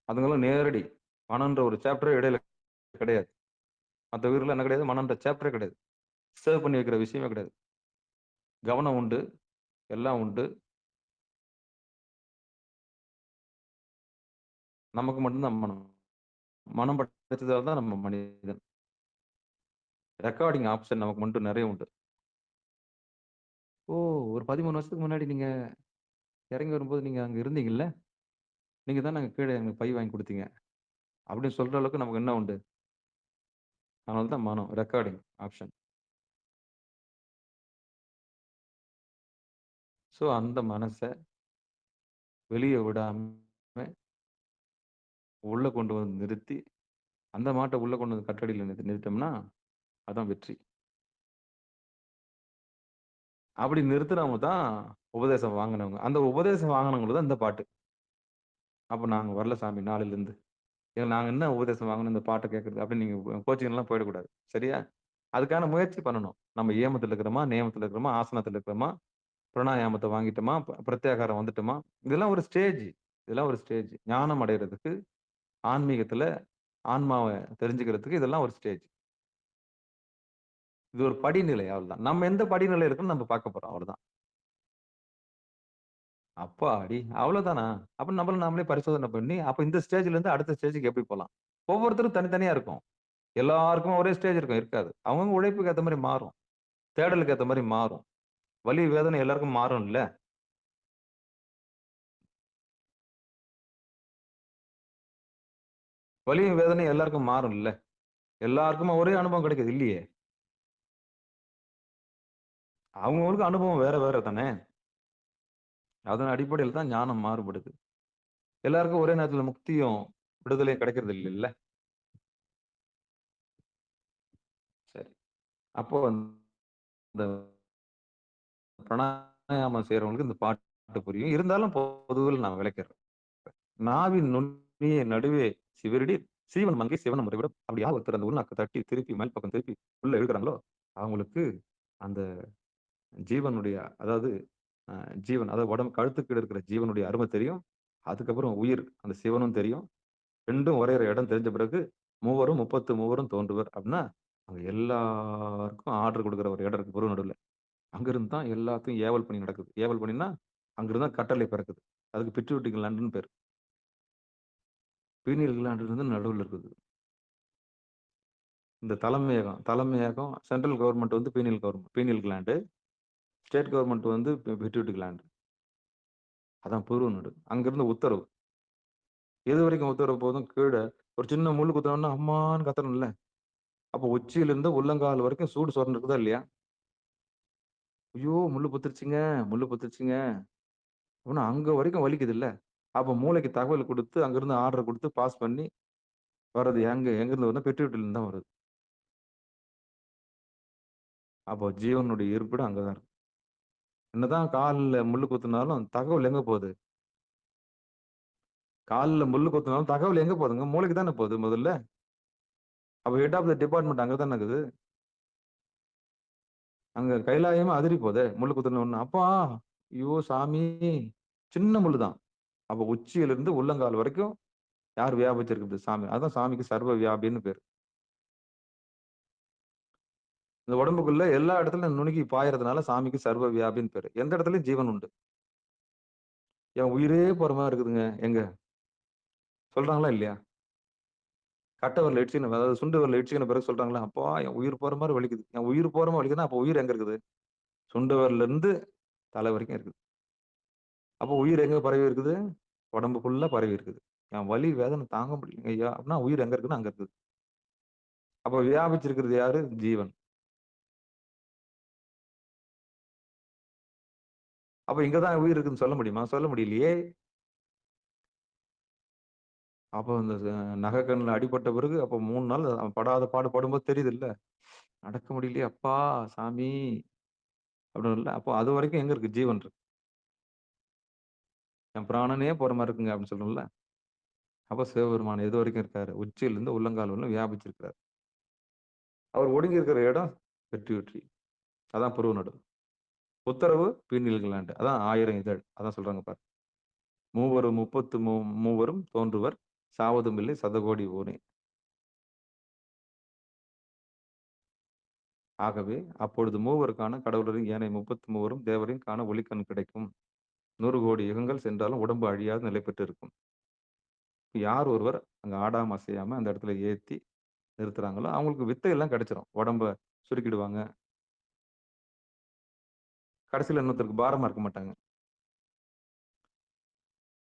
அதுங்களும் நேரடி. மனம்ன்ற ஒரு சாப்டரே இடையில கிடையாது. மத்த உயிர்கள்லாம் என்ன கிடையாது? மனம்ன்ற சாப்டரே கிடையாது. சேவ் பண்ணி வைக்கிற விஷயமே கிடையாது. கவனம் உண்டு. எல்லாம் உண்டு. நமக்கு மட்டும் தான் மனம். மனம் படைச்சதால தான் நம்ம மனிதன். ரெக்கார்டிங் ஆப்ஷன் நமக்கு மட்டும் நெறைய உண்டு. ஓ! ஒரு 13 வருஷத்துக்கு முன்னாடி நீங்க இறங்கி வரும்போது நீங்க அங்க இருந்தீங்கல்ல? நீங்க தான அங்க கீழ எனக்கு பை வாங்கி குடுத்தீங்க. அப்படின்னு சொல்ற அளவுக்கு நமக்கு என்ன உண்டு? அதனால தான் மனம். Recording option. ஸோ அந்த மனச வெளிய விடாம உள்ள கொண்டு வந்து நிறுத்தி, அந்த மாட்ட உள்ள கொண்டு வந்து கட்டடியில நிறுத்திட்டோம்னா, அதான் வெற்றி. அப்படி நிறுத்துனவங்க தான் உபதேசம் வாங்குனவங்க. அந்த உபதேசம் வாங்குனவங்களுக்கு தான் இந்த பாட்டு. அப்ப நாங்க வரல சாமி நாளைலருந்து. ஏன்னா நாங்க என்ன உபதேசம் வாங்கணும் இந்த பாட்ட கேட்கறது அப்படின்னு நீங்க கோச்சிங்லாம் போயிடக்கூடாது. சரியா? அதுக்கான முயற்சி பண்ணணும். நம்ம ஏமத்துல இருக்கிறோமா, நேமத்துல இருக்கிறோமா, ஆசனத்துல இருக்கிறோமா, பிராணாயாமத்த வாங்கிட்டோமா, பிரத்யாகாரம் வந்துட்டோமா, இதெல்லாம் ஒரு ஸ்டேஜ். இதெல்லாம் ஒரு ஸ்டேஜ். ஞானம் அடையறதுக்கு, ஆன்மீகத்துல ஆன்மாவ தெரிஞ்சுக்கிறதுக்கு இதெல்லாம் ஒரு ஸ்டேஜ். இது ஒரு படிநிலை அவ்வளவுதான். நம்ம எந்த படிநிலை இருக்குன்னு நம்ம பார்க்க போறோம் அவ்வளவுதான். அப்பாடி! அவ்வளவுதானா? அப்ப நம்மள நாமளே பரிசோதனை பண்ணி, அப்ப இந்த ஸ்டேஜ்ல இருந்து அடுத்த ஸ்டேஜ்க்கு எப்படி போலாம்? ஒவ்வொருத்தரும் தனித்தனியா இருக்கும். எல்லாருக்கும் ஒரே ஸ்டேஜ் இருக்கும். இருக்காது. அவங்கவங்க உழைப்புக்கு ஏத்த மாரி மாறும். தேடலுக்கு ஏத்த மாரி மாறும். வலி, வேதனை எல்லாருக்கும் மாறும்ல. வலியும், வேதனையும் எல்லாருக்கும் மாறும்ல. எல்லாருக்குமே ஒரே அனுபவம் கிடைக்குது இல்லையே! அவங்கவங்களுக்கு அனுபவம் வேற வேற தானே! அதன் அடிப்படையில தான் ஞானம் மாறுபடுது. எல்லாருக்கும் ஒரே நேரத்துல முக்தியும், விடுதலையும் கிடைக்கிறது இல்லல்ல. சரி. அப்போ இந்த பிராணாயாமம் செய்றவங்களுக்கு இந்த பாட்டு புரியும். இருந்தாலும் பொதுவில் நான் விளக்கிறேன். நாவின் நுனிய நடுவே சிவரடி சீவன் மங்கை சிவன முறைவிடும். அப்படி யார் ஒருத்தர் அந்த உள்நாக்க தட்டி திருப்பி மேல் பக்கம் திருப்பி உள்ள இழுக்குறாங்களோ, அவங்களுக்கு அந்த ஜீவனுடைய அதாவது அ ஜீவன் அதாவது உடம்பு கழுத்துக்கு கீழ இருக்கிற ஜீவனுடைய அரும தெரியும். அதுக்கப்புறம் உயிர் அந்த சிவனும் தெரியும். 2ம் ஒரே இடம் தெரிஞ்ச பிறகு மூவரும் 33 தோன்றுவர் அப்படின்னா, அங்க எல்லாருக்கும் ஆர்டர் குடுக்குற ஒரு இடம் இருக்கு குரு நடுவுல. அங்கிருந்து தான் எல்லாத்தையும் ஏவல் பணி நடக்குது. ஏவல் பணின்னா, அங்கிருந்து தான் கட்டளை பிறக்குது. அதுக்கு பிட்ரூட்டி கிளாண்டுன்னு பேரு. பீனியல் கிளாண்டுன்றது நடுவுல இருக்குது. இந்த தலைமையகம் தலைமையகம் சென்ட்ரல் கவர்ன்மென்ட் வந்து பீனியல் கிளாண்டு. ஸ்டேட் கவர்ன்மென்ட் வந்து பிட்ரூட்டி கிளாண்ட். அதான் பூர்வ நடு. அங்கிருந்து உத்தரவு. எதுவரைக்கும் உத்தரவு போதும்? கீழ ஒரு சின்ன முள்ளு குத்துனோம்னா, அம்மான்னு கத்தணும்ல. அப்போ உச்சியிலிருந்து உள்ளங்கால் வரைக்கும் சூடு சொரண்டிருக்குதா இல்லையா? ஐயோ! முள்ளு குத்துருச்சுங்க, முள்ளு குத்துருச்சுங்க. அப்படின்னா அங்க வரைக்கும் வலிக்குதுல்ல. அப்ப மூளைக்கு தகவல் குடுத்து, அங்கிருந்து ஆர்டர் குடுத்து பாஸ் பண்ணி வர்றது எங்கிருந்து வருதுன்னா பெட்ரியோட்டிலிருந்து தான் வருது. அப்போ ஜீவனுடைய இருப்பிடம் அங்க தான் இருக்கு. என்னதான் கால்ல முள்ளு குத்துனாலும் தகவல் எங்க போகுது? கால்ல முள்ளு குத்துனாலும் தகவல் எங்க போகுதுங்க? மூளைக்கு தானே போகுது முதல்ல. அப்ப ஹெட் ஆஃப் த டிபார்ட்மெண்ட் அங்க தானே இருக்குது. அங்க கைலாயமே அதிரி போதே! முள்ளு குத்துன உடனே. அப்பா! ஐயோ சாமி! சின்ன முள்ளு தான். அப்ப உச்சியிலிருந்து உள்ளங்கால் வரைக்கும் யார் வியாபிச்சிருக்குது? சாமி. அதான் சாமிக்கு சர்வ வியாபின்னு பேரு. இந்த உடம்புக்குள்ள எல்லா இடத்துலயும் நுணுகி பாயறதுனால சாமிக்கு சர்வ வியாபின்னு பேரு. எந்த இடத்துலயும் ஜீவன் உண்டு. என் உயிரே போற மாரி இருக்குதுங்க. எங்க? சொல்றாங்களா இல்லையா? கட்டை விரல இடிச்சுக்கின அதாவது சுண்டு விரல இடிச்சுக்கின பிறகு சொல்றாங்களா? அப்பா என் உயிர் போற மாரி வலிக்குது. என் உயிர் போற மாரி வலிக்குதுன்னா, அப்ப உயிர் எங்க இருக்குது? சுண்டு விரல்ல இருந்து தலை வரைக்கும் இருக்குது. அப்போ உயிர் எங்க பரவி இருக்குது? உடம்பு ஃபுல்லா பரவி இருக்குது. என் வலி, வேதனை தாங்க முடியலங்க ஐயா! அப்படின்னா உயிர் எங்க இருக்குன்னா அங்க இருக்குது. அப்ப வியாபிச்சிருக்கிறது யாரு? ஜீவன். அப்ப இங்க தான் உயிர் இருக்குன்னு சொல்ல முடியுமா? சொல்ல முடியலையே! அப்போ இந்த நகை கண்ணுல அடிபட்ட பிறகு, அப்போ 3 நாள் அவன் படாத பாடு படும்போது தெரியுதுல்ல. நடக்க முடியலையே அப்பா! சாமி! அப்படின்னுல்ல. அப்போ அதுவரைக்கும் எங்க இருக்கு? ஜீவன் இருக்கு. என் பிராணனே போற மாரி இருக்குங்க அப்படின்னு சொல்றோம்ல. அப்ப சிவபெருமான் எது வரைக்கும் இருக்காரு? உச்சியிலிருந்து உள்ளங்கால் வரலும் வியாபிச்சிருக்கிறார். அவர் ஒடுங்கி இருக்கிற இடம் வெற்றி. அதான் புருவ நடு. உத்தரவு பீனியல் கிளாண்ட். அதான் 1000 இதழ். அதான் சொல்றாங்க பாரு. மூவரும் 33 தோன்றுவர். சாவதுமில்லை சதகோடி ஊனே. ஆகவே அப்பொழுது மூவருக்கான கடவுளரின் ஏனைய 33 தேவரையும் காண ஒளிக்கண் கிடைக்கும். 100 கோடி யுகங்கள் சென்றாலும் உடம்பு அழியாது நிலை பெற்று இருக்கும். யார் ஒருவர் அங்க ஆடாம அசையாம அந்த இடத்துல ஏத்தி நிறுத்துறாங்களோ, அவங்களுக்கு வித்தை எல்லாம் கிடைச்சிரும். உடம்ப சுருக்கிடுவாங்க. கடைசியில இன்னொருத்தருக்கு பாரமா இருக்க மாட்டாங்க.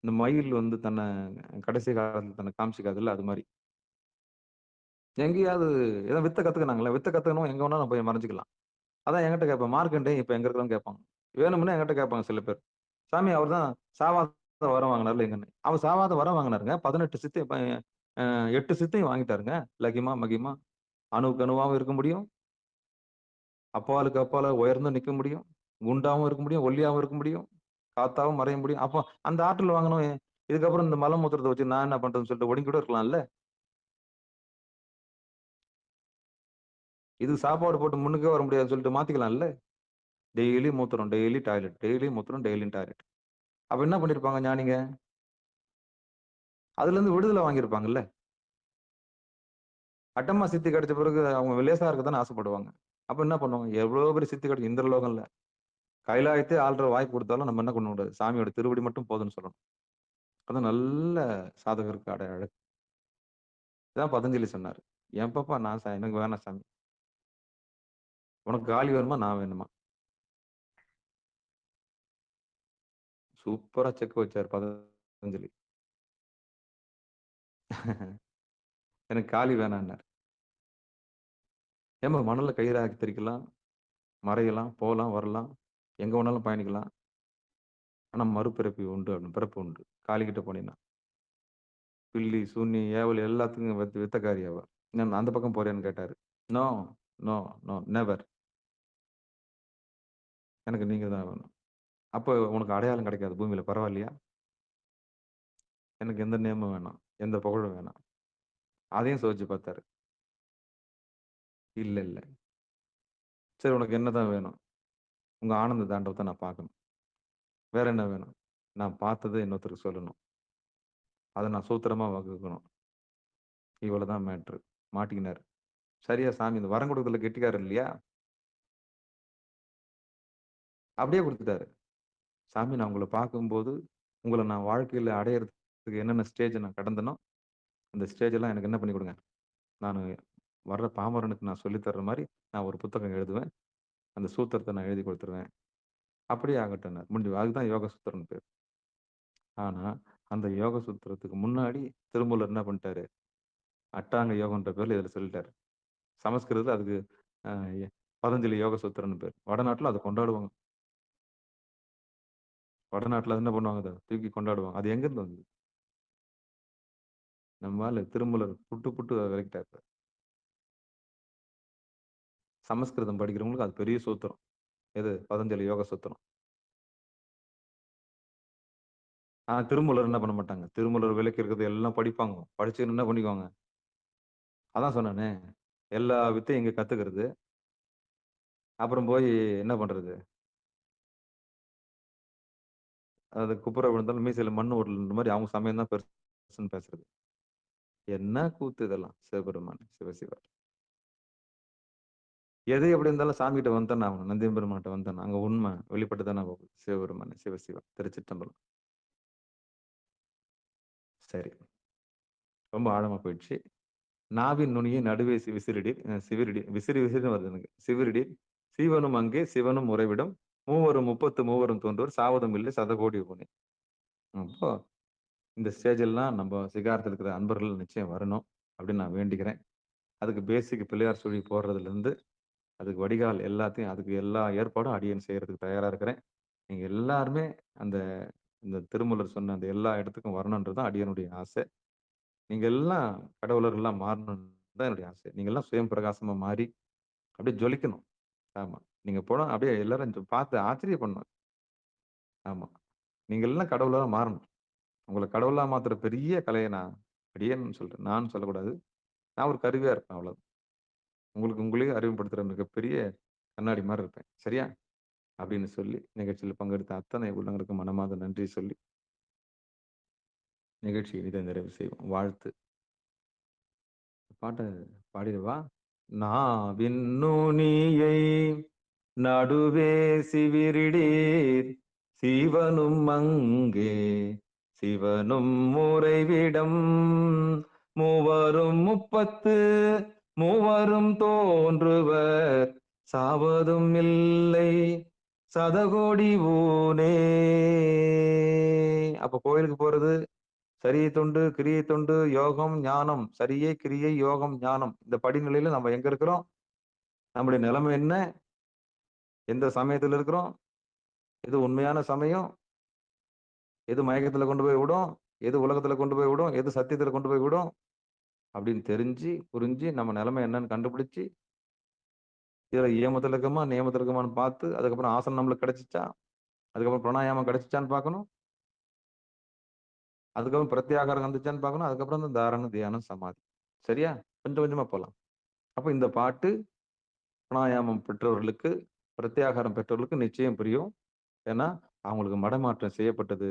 இந்த மயில் வந்து கடைசி காலத்துல தன்னை காமிச்சுக்காதுல்ல, அது மாரி. எங்கேயாவது ஏதோ வித்த கத்துக்கினாங்கல்ல, வித்த கத்துக்கணும் எங்க வேணாலும் போய் மறைஞ்சுக்கலாம். அதான் என்கிட்ட கேட்பேன். மார்க்கண்டேயன் இப்ப எங்க இருக்கான்னு கேட்பாங்க. வேணும்னே என்கிட்ட கேட்பாங்க சில பேர். சாமி அவர் தான் சாவாத வரம் வாங்குனார்ல எங்கன்னு. அவர் சாவாத வரம் வாங்குனாருங்க. 18 சித்தி ப அ 8 சித்தையும் வாங்கிட்டாருங்க. லகிமா, மகிமா. அணுவுக்கு அணுவாவும் இருக்க முடியும். அப்பாலுக்கு அப்பால உயர்ந்தும் நிக்க முடியும். குண்டாவும் இருக்க முடியும். ஒல்லியாவும் இருக்க முடியும். காத்தாவும் மறைய முடியும். அப்போ அந்த ஆற்றல் வாங்கணும். இதுக்கப்புறம் இந்த மல மூத்திரத்த வச்சு நான் என்ன பண்றதுன்னு சொல்லிட்டு ஒடுங்கி கூட இருக்கலாம்ல. இதுக்கு சாப்பாடு போட்டு முன்னுக்கே வர முடியாதுன்னு சொல்லிட்டு மாத்திக்கலாம்ல. டெய்லி மூத்திரம், டெய்லி டாய்லெட், டெய்லி மூத்திரம், டெய்லி டாய்லெட். அப்ப என்ன பண்ணிருப்பாங்க ஞானிங்க? அதுலருந்து விடுதலை வாங்கியிருப்பாங்கல்ல. அட்டம்மா சித்தி கிடைச்ச பிறகு அவங்க லேசா இருக்க தானே ஆசைப்படுவாங்க. அப்ப என்ன பண்ணுவாங்க? எவ்வளோ பெரிய சித்தி கிடைக்கும் இந்திரலோகம்ல. கைலாயத்தையே ஆள்ற வாய்ப்பு குடுத்தாலும் நம்ம என்ன பண்ண முடியாது. சாமியோட திருவடி மட்டும் போதும்ன்னு சொல்லணும். அதான் நல்ல சாதகருக்கு அழகு. இதான் பதஞ்சலி சொன்னாரு. "எப்பப்பா எனக்கு வேணாம் சாமி. உனக்கு காளி வேணுமா? நான் வேணுமா?" சூப்பரா செக் வச்சாரு பதஞ்சலி. எனக்கு காளி வேணான்னாரு. ஏம்மா மணல்ல கயிறு ஆக்கி திரிக்கலாம், மறையலாம், போலாம், வரலாம், எங்க வேணாலும் பயணிக்கலாம். ஆனா மறுபிறப்பு உண்டு அப்படின்னு பிறப்பு உண்டு. காளிகிட்ட போனீன்னா. பில்லி, சூனியம், ஏவல் எல்லாத்துக்கும் வித்தக்காரி அவ. நான் அந்த பக்கம் போறியான்னு கேட்டாரு. No, no, no, never. எனக்கு நீங்க தான் வேணும். அப்ப உனக்கு அடையாளம் கிடைக்காது பூமியில பரவாயில்லையா? எனக்கு எந்த நேமும் வேணாம். எந்த புகழும் வேணாம். அதையும் சோதிச்சு பார்த்தாரு. இல்ல, இல்ல. சரி உனக்கு என்னதான் வேணும்? உங்க ஆனந்த தாண்டவத்த நான் பார்க்கணும். வேற என்ன வேணும்? நான் பார்த்தத இன்னொருத்தருக்கு சொல்லணும். அத நான் சூத்திரமா வகுக்கணும். இவ்வளவுதான் மேட்ரு. மாட்டிக்கினாரு. சரியா சாமி இந்த வரம் குடுக்கறதுல கெட்டிக்காரர் இல்லையா? அப்படியே குடுத்துட்டாரு. சாமி நான் உங்கள பார்க்கும்போது, உங்கள நான் வாழ்க்கையில அடையறதுக்கு என்னென்ன ஸ்டேஜ் நான் கடந்தனோ, அந்த ஸ்டேஜ் எல்லாம் எனக்கு என்ன பண்ணி குடுங்க. நானு வர்ற பாமரனுக்கு நான் சொல்லி தர்ற மாரி, நான் ஒரு புத்தகம் எழுதுவேன். அந்த சூத்திரத்த நான் எழுதி குடுத்துருவேன். அப்படியே ஆகட்டும்னாரு. முடிஞ்சு அதுதான் யோக சூத்திரம்னு பேரு. ஆனா, அந்த யோக சூத்திரத்துக்கு முன்னாடி திருமூலர் என்ன பண்ணிட்டாரு? அட்டாங்க யோகம்ன்ற பேர்ல இதுல சொல்லிட்டாரு. சமஸ்கிருதத்துல அதுக்கு பதஞ்சலி யோக சூத்திரம்னு பேர். வடநாட்டுல அதை கொண்டாடுவாங்க. வடநாட்டுல என்ன பண்ணுவாங்க, அதை தூக்கி கொண்டாடுவாங்க. அது எங்க இருந்து வந்தது? நம்மால திருமூலர் புட்டு புட்டு விளக்கிட்டாரு. சமஸ்கிருதம் படிக்கிறவங்களுக்கு அது பெரிய சூத்திரம். எது? பதஞ்சலி யோக சூத்திரம். ஆனா திருமூலர் என்ன பண்ண மாட்டாங்க, திருமூலர் விளக்கி இருக்கிறது எல்லாம் படிப்பாங்க. படிச்சு என்ன பண்ணிக்குவாங்க, அதான் சொன்னானே, எல்லா வித்தையும் இங்க கத்துக்கிறது, அப்புறம் போய் என்ன பண்றது, அது குப்புற விழுந்தாலும் மீசையில மண்ணு ஓடலன்ற மாதிரி அவங்க சமயம் தான் பெருசுன்னு பேசுறது. என்ன கூத்து இதெல்லாம்! சிவபெருமான் சிவசிவா. எது எப்படி இருந்தாலும் சாமி கிட்ட வந்துதானே ஆகணும். நந்தியம்பெருமான்கிட்ட வந்தானே, அங்க உண்மை வெளிப்பட்டு தானே போகுது. சிவபெருமான் சிவசிவா. திருச்சிற்றம்பலம். சரி, ரொம்ப ஆழமா போயிடுச்சு. நாவின் நுனியை நடுவே விசிறிடி விசிறி விசிறின்னு வருது எனக்கு. சிவிரிடி சீவனும் அங்கே சிவனும் உறைவிடம் மூவரும் 33 தோன்றுவர் சாவதும் இல்லை சதகோடி புனி. அப்போ இந்த ஸ்டேஜ் எல்லாம் நம்ம சிகாரத்தில் இருக்கிற அன்பர்கள் நிச்சயம் வரணும் அப்படின்னு நான் வேண்டிக்கிறேன். அதுக்கு பேசிக் பிள்ளையார் சுழி போடுறதுல இருந்து அதுக்கு வடிகால் எல்லாத்தையும், அதுக்கு எல்லா ஏற்பாடும் அடியேன் செய்யறதுக்கு தயாரா இருக்கிறேன். நீங்க எல்லாருமே அந்த இந்த திருமூலர் சொன்ன அந்த எல்லா இடத்துக்கும் வரணுன்றதுதான் அடியனுடைய ஆசை. நீங்க எல்லாம் கடவுளர்கள்லாம் மாறணும்னு தான் என்னுடைய ஆசை. நீங்க எல்லாம் சுயம் பிரகாசமா மாறி அப்படியே ஜொலிக்கணும். ஆமா. நீங்க போனா அப்படியே எல்லாரும் பார்த்து ஆச்சரியப்படணும். ஆமா. நீங்க எல்லாம் கடவுளா மாறணும். உங்கள கடவுளா மாத்துற பெரிய கலையை நான் அடியேன்னு சொல்றேன். நான் சொல்லக்கூடாது. நான் ஒரு கருவியா இருப்பேன் அவ்வளவுதான். உங்களுக்கு உங்களையே அறிமுகப்படுத்துற மிகப்பெரிய கண்ணாடி மாரி இருப்பேன். சரியா? அப்படின்னு சொல்லி நிகழ்ச்சியில் பங்கெடுத்த அத்தனை உள்ளங்களுக்கு மனமார்ந்த நன்றி சொல்லி நிகழ்ச்சியை இதை நிறைவு செய்வோம். வாழ்த்து. பாட்ட பாடிடவா? நாவின் நுனியை நடுவே சிவிரிடீர் சிவனும் அங்கே சிவனும் உறைவிடம் மூவரும் 33 தோன்றுவர் சாவதும் இல்லை சதகோடி ஊனே. அப்ப கோயிலுக்கு போறது சரியை தொண்டு, கிரியை தொண்டு, யோகம், ஞானம். சரியை, கிரியை, யோகம், ஞானம். இந்த படிநிலையில நம்ம எங்க இருக்கிறோம்? நம்முடைய நிலைமை என்ன? எந்த சமயத்துல இருக்கிறோம்? எது உண்மையான சமயம்? எது மயக்கத்துல கொண்டு போய் விடும்? எது உலகத்துல கொண்டு போய் விடும்? எது சத்தியத்துல கொண்டு போய் விடும்? அப்படின்னு தெரிஞ்சு, புரிஞ்சு, நம்ம நிலைமை என்னன்னு கண்டுபிடிச்சு, இதுல ஏமத்துல இருக்கமா, நியமத்துல இருக்கமான்னு பார்த்து, அதுக்கப்புறம் ஆசனம் நம்மளுக்கு கிடைச்சிச்சா? அதுக்கப்புறம் பிராணாயாமம் கிடைச்சிச்சான்னு பார்க்கணும். அதுக்கப்புறம் பிரத்யாகாரம் வந்துச்சான்னு பார்க்கணும். அதுக்கப்புறம் தான் தாரண, தியானம், சமாதி. சரியா? கொஞ்சம் கொஞ்சமா போலாம். அப்ப இந்த பாட்டு பிராணாயாமம் பெற்றவர்களுக்கு, பிரத்யாகாரம் பெற்றவர்களுக்கு நிச்சயம் புரியும். ஏன்னா, அவங்களுக்கு மடமாற்றம் செய்யப்பட்டது.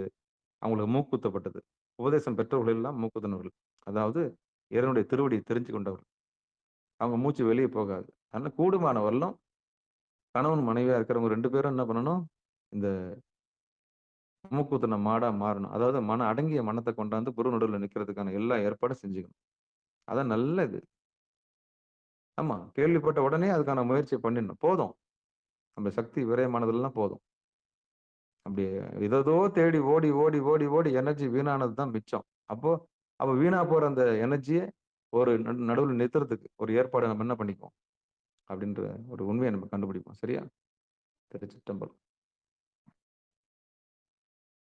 அவங்களுக்கு மூக்குத்தப்பட்டது. உபதேசம் பெற்றவர்கள் எல்லாம் மூக்குத்தினவர்கள். அதாவது இறைவனுடைய திருவடியை தெரிஞ்சு கொண்டவர்கள். அவங்க மூச்சு வெளியே போகாது. அதனால கூடுமான வரலும் கணவன் மனைவியா இருக்கிறவங்க 2 பேரும் என்ன பண்ணணும்? இந்த மூக்குத்தின மாடா மாறணும். அதாவது அடங்கிய மனத்தை கொண்டாந்து குரு நடுவுல நிக்கிறதுக்கான எல்லா ஏற்பாடும் செஞ்சுக்கணும். அதான் நல்லது. ஆமா. கேள்விப்பட்ட உடனே அதுக்கான முயற்சியை பண்ணிடணும். போதும். நம்ம சக்தி விரயமானதெல்லாம் போதும். அப்படி ஏதேதோ தேடி ஓடி ஓடி ஓடி ஓடி எனர்ஜி வீணானது தான் மிச்சம். அப்ப வீணா போற அந்த எனர்ஜிய ஒரு நடுவுல நிறுத்துறதுக்கு ஒரு ஏற்பாடு நம்ம என்ன பண்ணிக்குவோம்? அப்படின்ற ஒரு உண்மையை நம்ம கண்டுபிடிப்போம். சரியா? திருச்சிற்றம்பலம்.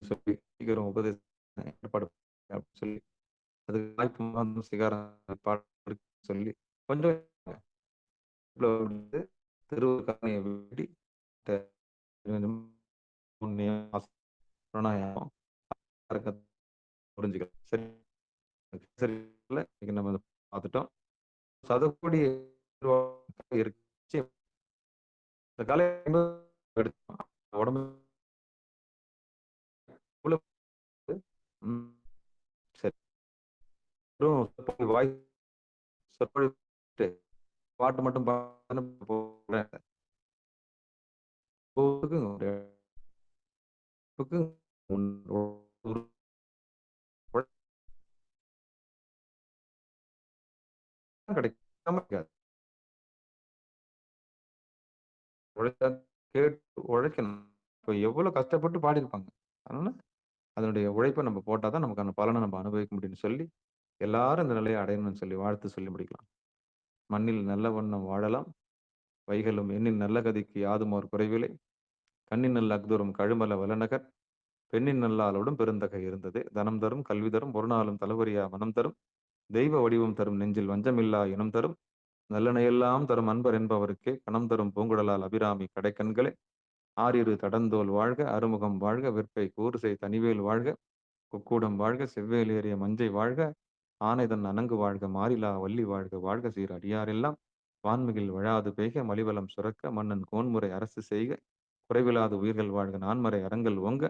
சொல்லி சீக்கிரம் உபதேசம் ஏற்பாடு அப்படின்னு சொல்லி அதுக்கு வாய்ப்பு சிகாரம் சொல்லி கொஞ்சம் திருவக்காணியை வேண்டி பிராணாயாமம் புரிஞ்சுக்கலாம். சரி, சரி. இன்னைக்கு நம்ம பார்த்துட்டோம். சதகோடி இருக்கு. இந்த கலை உடம்பு சரி. வாய் பாட்டு மட்டும் கிடைக்காம இருக்காது. கேட்டு உழைக்கணும். இப்ப எவ்வளவு கஷ்டப்பட்டு பாடியிருப்பாங்க. அதனால அதனுடைய உழைப்பை நம்ம போட்டாதான் நமக்கான பலனை நம்ம அனுபவிக்க முடியும்னு சொல்லி எல்லாரும் இந்த நிலையை அடையணும்னு சொல்லி வாழ்த்து சொல்லி முடிக்கலாம். மண்ணில் நல்ல வண்ணம் வாழலாம் வைகளும் எண்ணின் நல்ல கதிக்கு யாதுமோர் குறைவிலை கண்ணின் நல்ல அக்தூரம் கழுமல வலநகர் பெண்ணின் நல்லாளோடும் பெருந்தகை இருந்தது தனம் தரும் கல்வி தரும் ஒரு நாளும் தளபரியா மனம் தரும் தெய்வ வடிவம் தரும் நெஞ்சில் வஞ்சமில்லா இனம் தரும் நல்லனையெல்லாம் தரும் அன்பர் என்பவருக்கே கணம் தரும் பூங்குழலால் அபிராமி கடைக்கண்களே ஆறிரு தடந்தோல் வாழ்க அறுமுகம் வாழ்க வெற்பை கூறுசை தனிவேல் வாழ்க குக்கூடம் வாழ்க செவ்வேல் ஏறிய மஞ்சை வாழ்க ஆனைதன் அணங்கு வாழ்க மாறிலா வள்ளி வாழ்க வாழ்க சீர் அடியாரெல்லாம் வான்மிகில் வழாது பெய்க மலிவலம் சுரக்க மன்னன் கோன்முறை அரசு செய்க குறைவிலாது உயிர்கள் வாழ்க நான்மறை அறங்கள் ஓங்க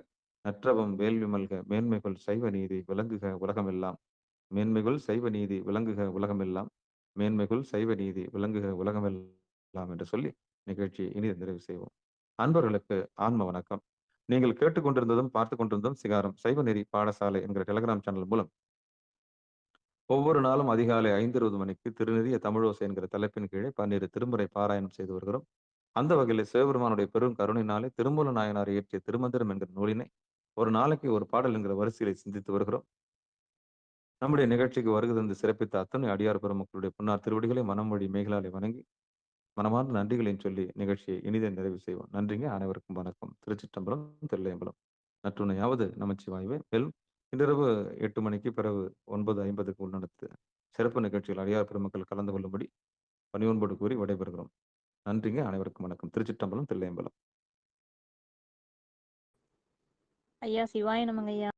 நற்றவம் வேள்வி மல்க மேன்மைகள் சைவ நீதி விளங்குக உலகமெல்லாம் மேன்மைகள் சைவ நீதி விளங்குக உலகமெல்லாம் மேன்மைகள் சைவ நீதி விளங்குக உலகமெல்லாம் என்று சொல்லி நிகழ்ச்சியை இனிது நிறைவு செய்வோம். அன்பர்களுக்கு ஆன்ம வணக்கம். நீங்கள் கேட்டுக்கொண்டிருந்ததும் பார்த்து கொண்டிருந்ததும் சிகாரம் சைவ நெறி பாடசாலை என்கிற டெலிகிராம் சேனல் மூலம் ஒவ்வொரு நாளும் அதிகாலை 5:20 மணிக்கு திருநெறிய தமிழோசை என்கிற தலைப்பின் கீழே 12 திருமுறை பாராயணம் செய்து வருகிறோம். அந்த வகையில் சிவபெருமானுடைய பெரும் கருணையினாலே திருமூல நாயனார் இயற்றிய திருமந்திரம் என்கிற நூலினை ஒரு நாளைக்கு ஒரு பாடல் என்கிற வரிசையிலே சிந்தித்து வருகிறோம். நம்முடைய நிகழ்ச்சிக்கு வருகை தந்து சிறப்பித்த அத்தனை அடியார் பெருமக்களுடைய பொன்னார் திருவடிகளை மனம் வழி மேகலாலை வணங்கி மனமார்ந்த நன்றிகளையும் சொல்லி நிகழ்ச்சியை இனிதே நிறைவு செய்வோம். நன்றிங்க. அனைவருக்கும் வணக்கம். திருச்சிற்றம்பலம், தில்லையம்பலம். நற்றுணையாவது நமச்சிவாயவே. மேலும் இன்றிரவு 8 மணிக்கு பிறகு 9:50க்கு உள்நடத்து சிறப்பு நிகழ்ச்சியில் அடியார் பெருமக்கள் கலந்து கொள்ளும்படி பணிவன்போடு கூறி விடைபெறுகிறோம். நன்றிங்க. அனைவருக்கும் வணக்கம். திருச்சிற்றம்பலம், தில்லையம்பலம். ஐயா சிவாய நமங்க ஐயா.